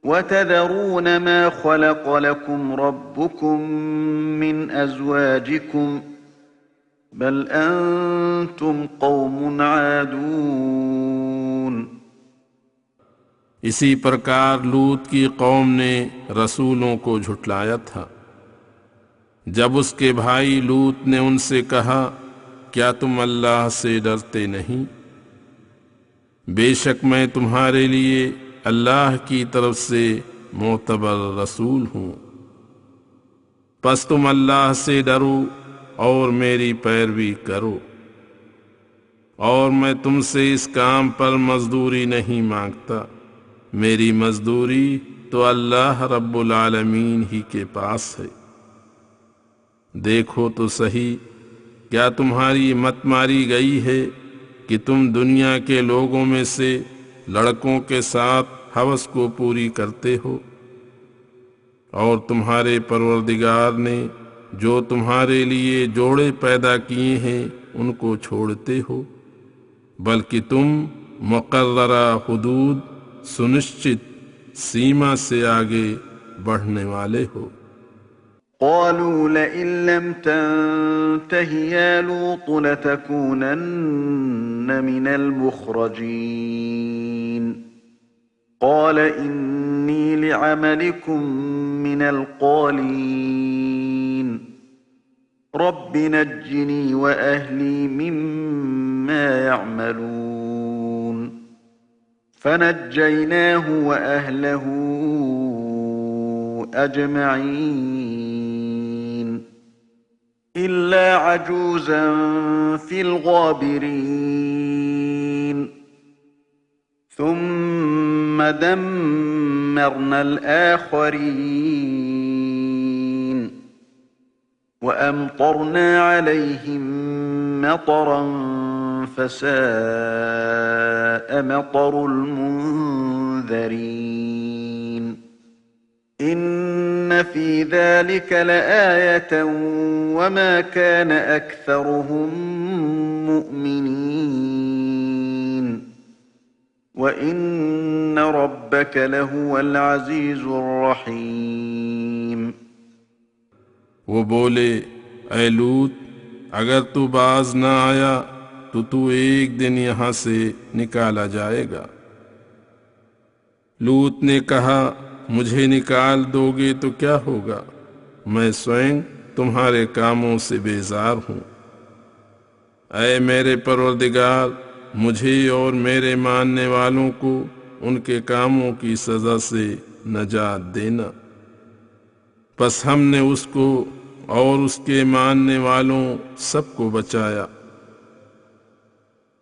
S1: وتذرون ما خلق لكم ربكم من أزواجكم بل أنتم قوم عادون۔
S2: اسی پرکار لوط کی قوم نے رسولوں کو جھٹلایا تھا۔ جب اس کے بھائی لوط نے ان سے کہا کیا تم اللہ سے ڈرتے نہیں؟ بے شک میں تمہارے لیے اللہ کی طرف سے معتبر رسول ہوں، پس تم اللہ سے ڈرو اور میری پیروی کرو، اور میں تم سے اس کام پر مزدوری نہیں مانگتا، میری مزدوری تو اللہ رب العالمین ہی کے پاس ہے۔ دیکھو تو صحیح، کیا تمہاری مت ماری گئی ہے کہ تم دنیا کے لوگوں میں سے لڑکوں کے ساتھ ہوس کو پوری کرتے ہو، اور تمہارے پروردگار نے جو تمہارے لیے جوڑے پیدا کیے ہیں ان کو چھوڑتے ہو، بلکہ تم مقررہ حدود سنشچت سیما سے آگے بڑھنے والے ہو۔
S1: قالوا لئن لم تنته يا لوط لتكونن من المخرجين قال إني لعملكم من القالين رب نجني وأهلي مما يعملون فنجيناه وأهله أجمعين إلا عجوزا في الغابرين ثم دمرنا الآخرين وأمطرنا عليهم مطرا فساء مطر المنذرين إن في ذلك لآية وما كان أكثرهم مؤمنين وإن ربك لهو العزيز الرحيم۔
S2: وہ بولے، اے لوط، اگر تو باز نہ آیا تو ایک دن یہاں سے نکالا جائے گا۔ لوط نے کہا، مجھے نکال دو گے تو کیا ہوگا، میں سوئم تمہارے کاموں سے بیزار ہوں۔ اے میرے پروردگار، مجھے اور میرے ماننے والوں کو ان کے کاموں کی سزا سے نجات دینا۔ پس ہم نے اس کو اور اس کے ماننے والوں سب کو بچایا،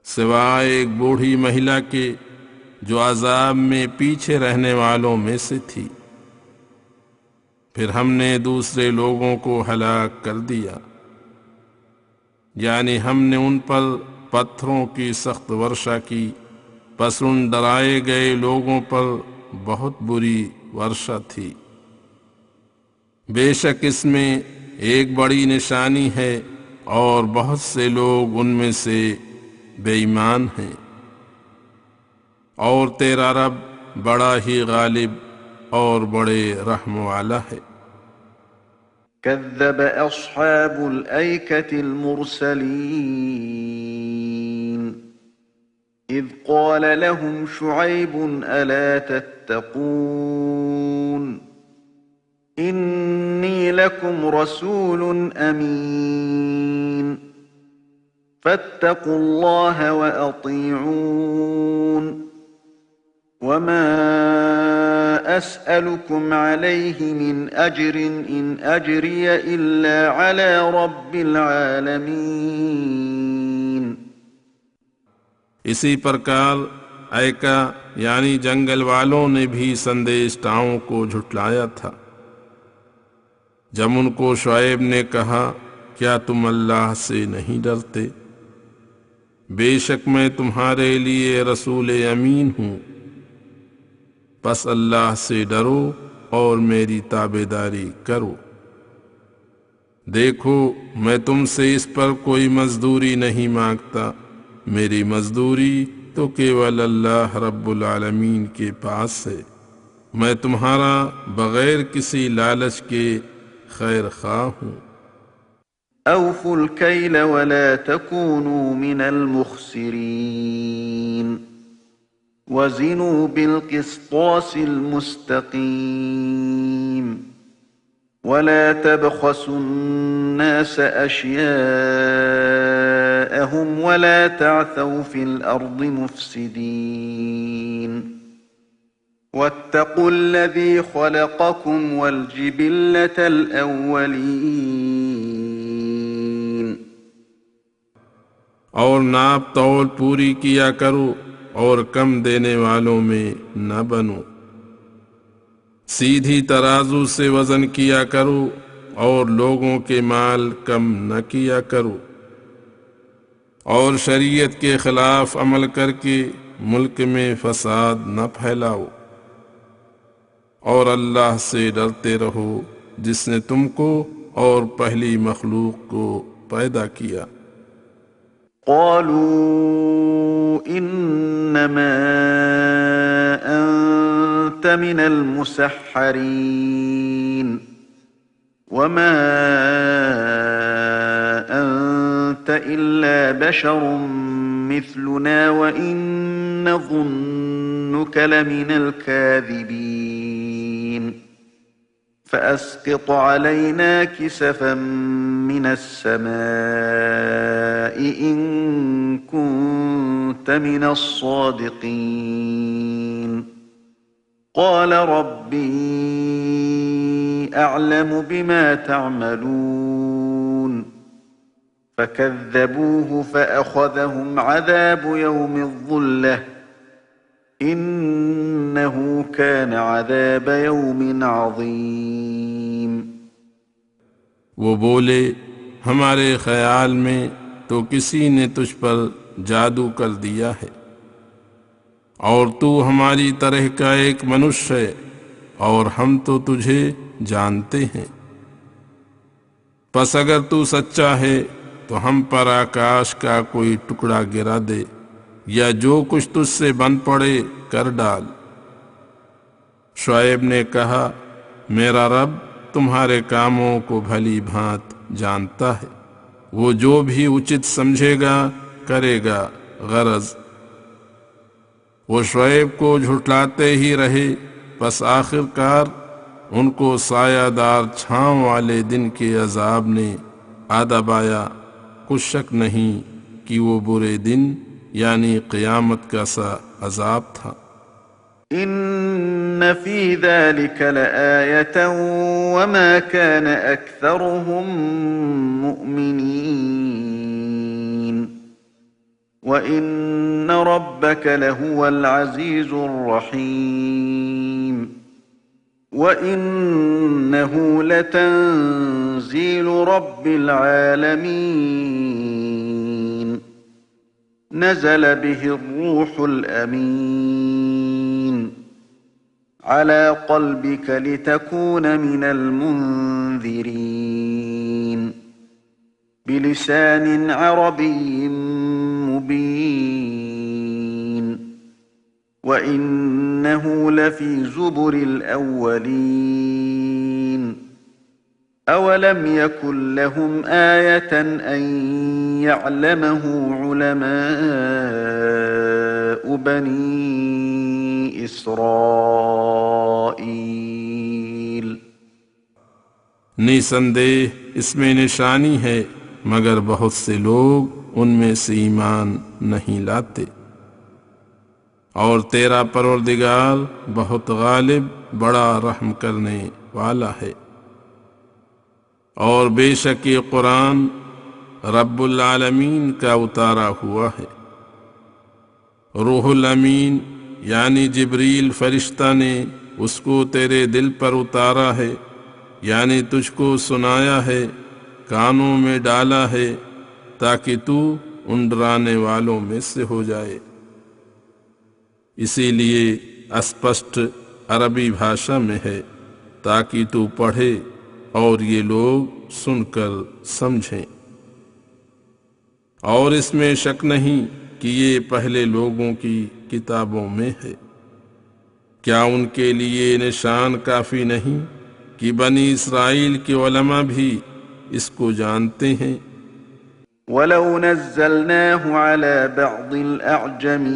S2: سوائے ایک بوڑھی مہیلا کے جو عذاب میں پیچھے رہنے والوں میں سے تھی۔ پھر ہم نے دوسرے لوگوں کو ہلاک کر دیا، یعنی ہم نے ان پر پتھروں کی سخت ورشا کی، پس ان ڈرائے گئے لوگوں پر بہت بری ورشا تھی۔ بے شک اس میں ایک بڑی نشانی ہے اور بہت سے لوگ ان میں سے بے ایمان ہیں، اور تیرا رب بڑا ہی غالب اور بڑے رحم والا ہے۔
S1: كذب أصحاب الأيكة المرسلين إذ قال لهم شعيب ألا تتقون إني لكم رسول أمين فاتقوا الله وأطيعون وما أسألكم عليه من أجر إن أجري إلا على رب العالمين۔
S2: اسی پرکار ایکا یعنی جنگل والوں نے بھی سندیشٹاؤں کو جھٹلایا تھا، جب ان کو شعیب نے کہا، کیا تم اللہ سے نہیں ڈرتے؟ بے شک میں تمہارے لیے رسول امین ہوں، بس اللہ سے ڈرو اور میری تابعداری کرو۔ دیکھو میں تم سے اس پر کوئی مزدوری نہیں مانگتا، میری مزدوری تو کیول اللہ رب العالمین کے پاس ہے، میں تمہارا بغیر کسی لالچ کے خیر خواہ ہوں۔
S1: أوفوا الكيل ولا تكونوا من المخسرين وزنوا بالقسطاس المستقيم ولا تبخسوا الناس أشياءهم ولا تعثوا في الأرض مفسدين واتقوا الذي خلقكم والجبلة الأولين۔
S2: اور ناپ تول پوری کیا کرو اور کم دینے والوں میں نہ بنو، سیدھی ترازو سے وزن کیا کرو اور لوگوں کے مال کم نہ کیا کرو، اور شریعت کے خلاف عمل کر کے ملک میں فساد نہ پھیلاؤ، اور اللہ سے ڈرتے رہو جس نے تم کو اور پہلی مخلوق کو پیدا کیا۔
S1: قالوا انما انت من المسحرين وما انت الا بشر مثلنا وان نظنك لمن الكاذبين فأسقط علينا كسفا من السماء إن كنت من الصادقين قال ربي أعلم بما تعملون فكذبوه فأخذهم عذاب يوم الظلة إنه كان عذاب يوم عظيم۔
S2: وہ بولے ہمارے خیال میں تو کسی نے تجھ پر جادو کر دیا ہے، اور تو ہماری طرح کا ایک منش ہے، اور ہم تو تجھے جانتے ہیں، پس اگر تو سچا ہے تو ہم پر آکاش کا کوئی ٹکڑا گرا دے، یا جو کچھ تجھ سے بن پڑے کر ڈال۔ شعیب نے کہا میرا رب تمہارے کاموں کو بھلی بھانت جانتا ہے، وہ جو بھی اچت سمجھے گا کرے گا۔ غرض وہ شعیب کو جھٹلاتے ہی رہے، پس آخر کار ان کو سایہ دار چھاؤں والے دن کے عذاب نے آ دبایا۔ کچھ شک نہیں کہ وہ برے دن یعنی قیامت کا سا عذاب تھا۔
S1: إن في ذلك لآية وما كان أكثرهم مؤمنين وإن ربك لهو العزيز الرحيم وإنه لتنزيل رب العالمين نزل به الروح الأمين على قلبك لتكون من المنذرين بلسان عربي مبين وإنه لفي زبر الأولين أولم يكن لهم آية أن يعلمه علماء بني إسرائيل۔
S2: نسندیہ اس میں نشانی ہے، مگر بہت سے لوگ ان میں سے ایمان نہیں لاتے، اور تیرا پروردگار بہت غالب بڑا رحم کرنے والا ہے۔ اور بے شک یہ قرآن رب العالمین کا اتارا ہوا ہے۔ روح الامین یعنی جبریل فرشتہ نے اس کو تیرے دل پر اتارا ہے، یعنی تجھ کو سنایا ہے، کانوں میں ڈالا ہے، تاکہ تو ان ڈرانے والوں میں سے ہو جائے۔ اسی لیے اسپشٹ عربی بھاشا میں ہے، تاکہ تو پڑھے اور یہ لوگ سن کر سمجھیں۔ اور اس میں شک نہیں کہ یہ پہلے لوگوں کی کتابوں میں ہے۔ کیا ان کے لیے نشان کافی نہیں کہ بنی اسرائیل کے علماء بھی اس کو جانتے ہیں؟
S1: وَلَوْ نَزَّلْنَاهُ عَلَى بَعْضِ الْأَعْجَمِينَ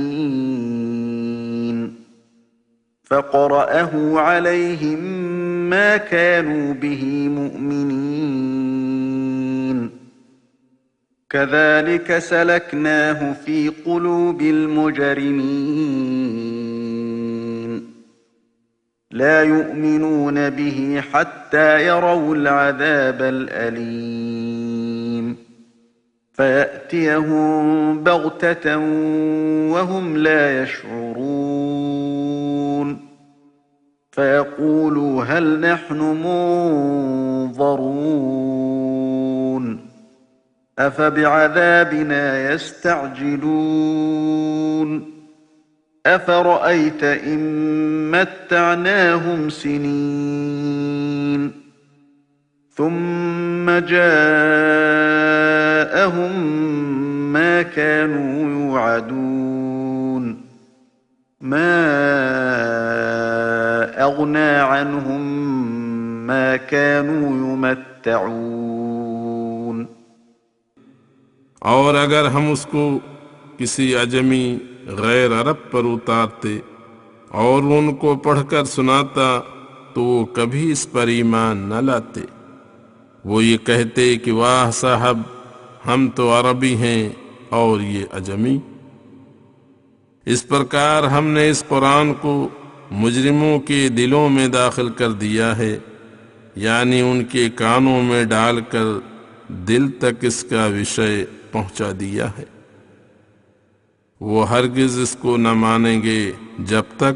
S1: فَقَرَأَهُ عَلَيْهِمْ مَا كَانُوا بِهِ مُؤْمِنِينَ كَذَلِكَ سَلَكْنَاهُ فِي قُلُوبِ الْمُجْرِمِينَ لَا يُؤْمِنُونَ بِهِ حَتَّى يَرَوْا الْعَذَابَ الْأَلِيمَ فَيَأْتِيَهُم بَغْتَةً وَهُمْ لَا يَشْعُرُونَ فيقولوا هل نحن منظرون أفبعذابنا يستعجلون أفرأيت إن متعناهم سنين ثم جاءهم ما كانوا يوعدون ما أغنى عنهم ما كانوا يمتعون
S2: اور اگر ہم اس کو کسی عجمی غیر عرب پر اتارتے اور ان کو پڑھ کر سناتا تو وہ کبھی اس پر ایمان نہ لاتے۔ وہ یہ کہتے کہ واہ صاحب، ہم تو عربی ہیں اور یہ عجمی۔ اس پرکار ہم نے اس قرآن کو مجرموں کے دلوں میں داخل کر دیا ہے، یعنی ان کے کانوں میں ڈال کر دل تک اس کا وشے پہنچا دیا ہے۔ وہ ہرگز اس کو نہ مانیں گے جب تک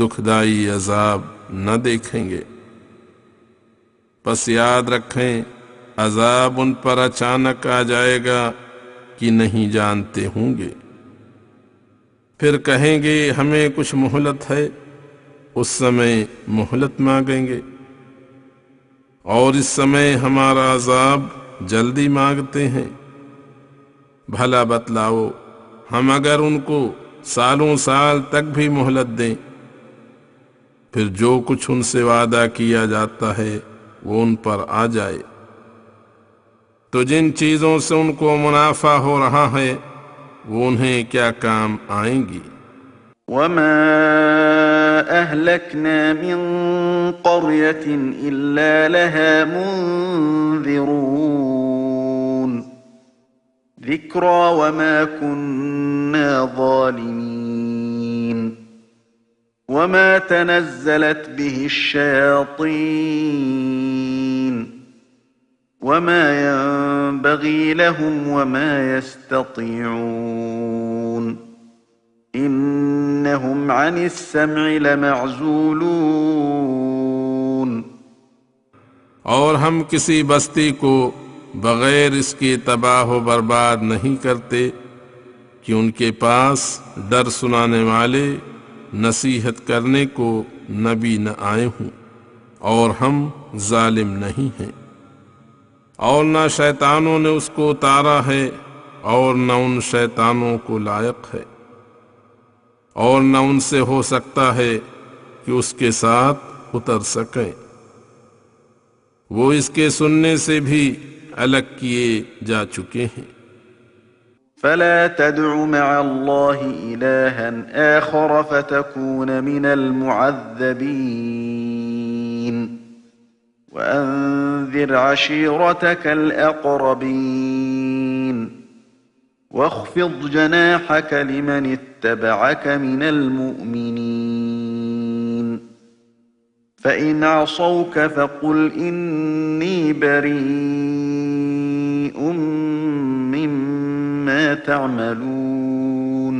S2: دکھدائی عذاب نہ دیکھیں گے۔ پس یاد رکھیں، عذاب ان پر اچانک آ جائے گا کہ نہیں جانتے ہوں گے۔ پھر کہیں گے ہمیں کچھ مہلت ہے، اس سمے مہلت مانگیں گے، اور اس سمے ہمارا عذاب جلدی مانگتے ہیں۔ بھلا بتلاؤ، ہم اگر ان کو سالوں سال تک بھی مہلت دیں، پھر جو کچھ ان سے وعدہ کیا جاتا ہے وہ ان پر آ جائے، تو جن چیزوں سے ان کو منافع ہو رہا ہے وہ انہیں کیا کام آئیں گی۔
S1: وما أهلكنا من قرية إلا لها منذرون ذكرى وما كنا ظالمين وما تنزلت به الشياطين وما ينبغي لهم وما يستطيعون إنهم عن السمع لمعزولون۔
S2: اور ہم کسی بستی کو بغیر اس کے تباہ و برباد نہیں کرتے کہ ان کے پاس ڈر سنانے والے نصیحت کرنے کو نبی نہ آئے ہوں، اور ہم ظالم نہیں ہیں۔ اور نہ شیطانوں نے اس کو اتارا ہے اور نہ ان شیطانوں کو لائق ہے، اور نہ ان سے ہو سکتا ہے کہ اس کے ساتھ اتر سکیں۔ وہ اس کے سننے سے بھی الگ کیے جا چکے ہیں۔
S1: فلا تدع مع الله إلها آخر فتكون من المعذبين وأنذر عشيرتك الأقربين واخفض جناحك لمن اتبعك من المؤمنين فإن عصوك فقل إني بريء مما تعملون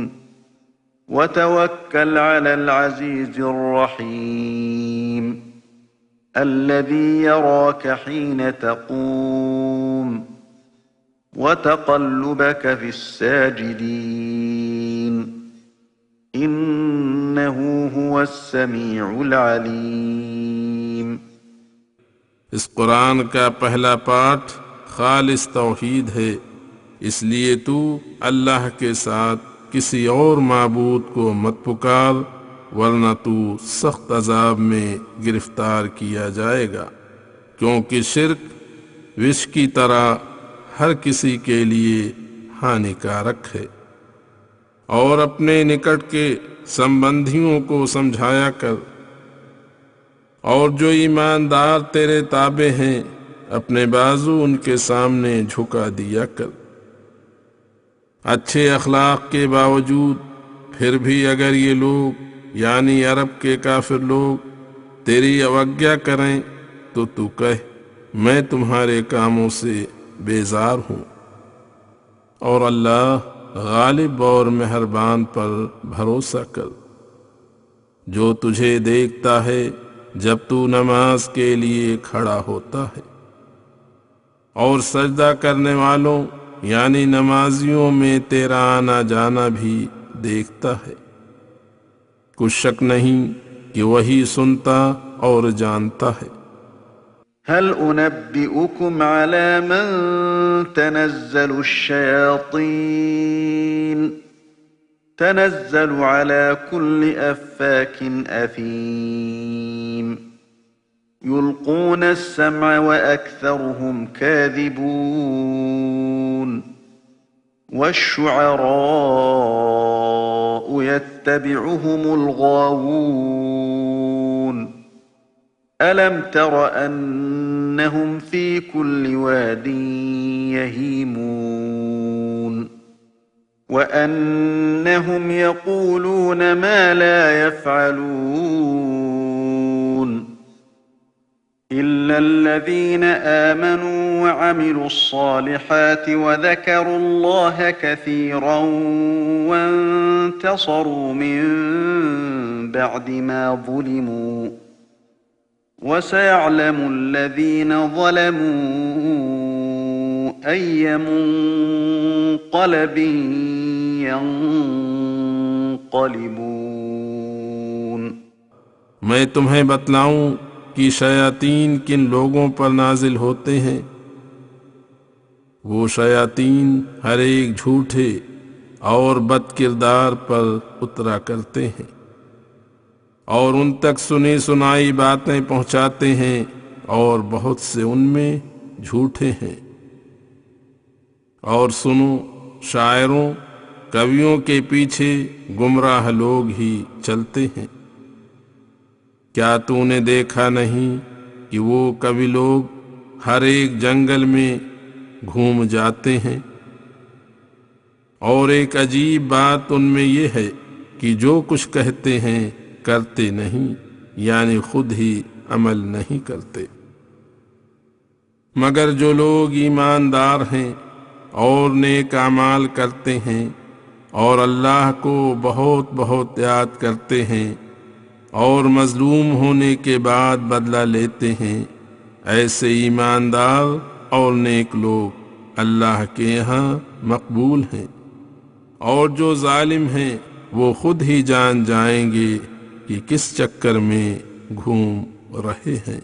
S1: وتوكل على العزيز الرحيم الذي يراك حين تقوم وتقلبك في الساجدين إنه هو السميع العليم۔
S2: اس قرآن کا پہلا پارٹ خالص توحید ہے، اس لیے تو اللہ کے ساتھ کسی اور معبود کو مت پکار، ورنہ تو سخت عذاب میں گرفتار کیا جائے گا، کیونکہ شرک وش کی طرح ہر کسی کے لیے ہانیکارک ہے۔ اور اپنے نکٹ کے سمبندھیوں کو سمجھایا کر، اور جو ایماندار تیرے تابع ہیں اپنے بازو ان کے سامنے جھکا دیا کر۔ اچھے اخلاق کے باوجود پھر بھی اگر یہ لوگ یعنی عرب کے کافر لوگ تیری اوگیا کریں تو تو کہہ میں تمہارے کاموں سے بیزار ہوں، اور اللہ غالب اور مہربان پر بھروسہ کر۔ جو تجھے دیکھتا ہے جب تو نماز کے لیے کھڑا ہوتا ہے، اور سجدہ کرنے والوں یعنی نمازیوں میں تیرا آنا جانا بھی دیکھتا ہے، کچھ شک نہیں کہ وہی سنتا اور جانتا ہے۔
S1: هل أنبئكم على من تنزل الشياطين تنزل على كل أفاك أثيم يلقون السمع وأكثرهم كاذبون والشعراء يتبعهم الغاوون ألم تر أنهم في كل واد يهيمون وأنهم يقولون ما لا يفعلون إلا الذين آمنوا وعملوا الصالحات وذكروا الله كثيرا وانتصروا من بعد ما ظلموا وسيعلم الذين ظلموا أي منقلب ينقلبون۔
S2: میں تمہیں بتلاؤں کہ شیاطین کن لوگوں پر نازل ہوتے ہیں؟ وہ شیاطین ہر ایک جھوٹے اور بد کردار پر اترا کرتے ہیں، اور ان تک سنی سنائی باتیں پہنچاتے ہیں، اور بہت سے ان میں جھوٹے ہیں۔ اور سنو، شاعروں کویوں کے پیچھے گمراہ لوگ ہی چلتے ہیں۔ کیا تو نے دیکھا نہیں کہ وہ کوی لوگ ہر ایک جنگل میں گھوم جاتے ہیں؟ اور ایک عجیب بات ان میں یہ ہے کہ جو کچھ کہتے ہیں کرتے نہیں، یعنی خود ہی عمل نہیں کرتے۔ مگر جو لوگ ایماندار ہیں اور نیک اعمال کرتے ہیں اور اللہ کو بہت بہت یاد کرتے ہیں اور مظلوم ہونے کے بعد بدلہ لیتے ہیں، ایسے ایماندار اور نیک لوگ اللہ کے یہاں مقبول ہیں۔ اور جو ظالم ہیں وہ خود ہی جان جائیں گے کہ کس چکر میں گھوم رہے ہیں۔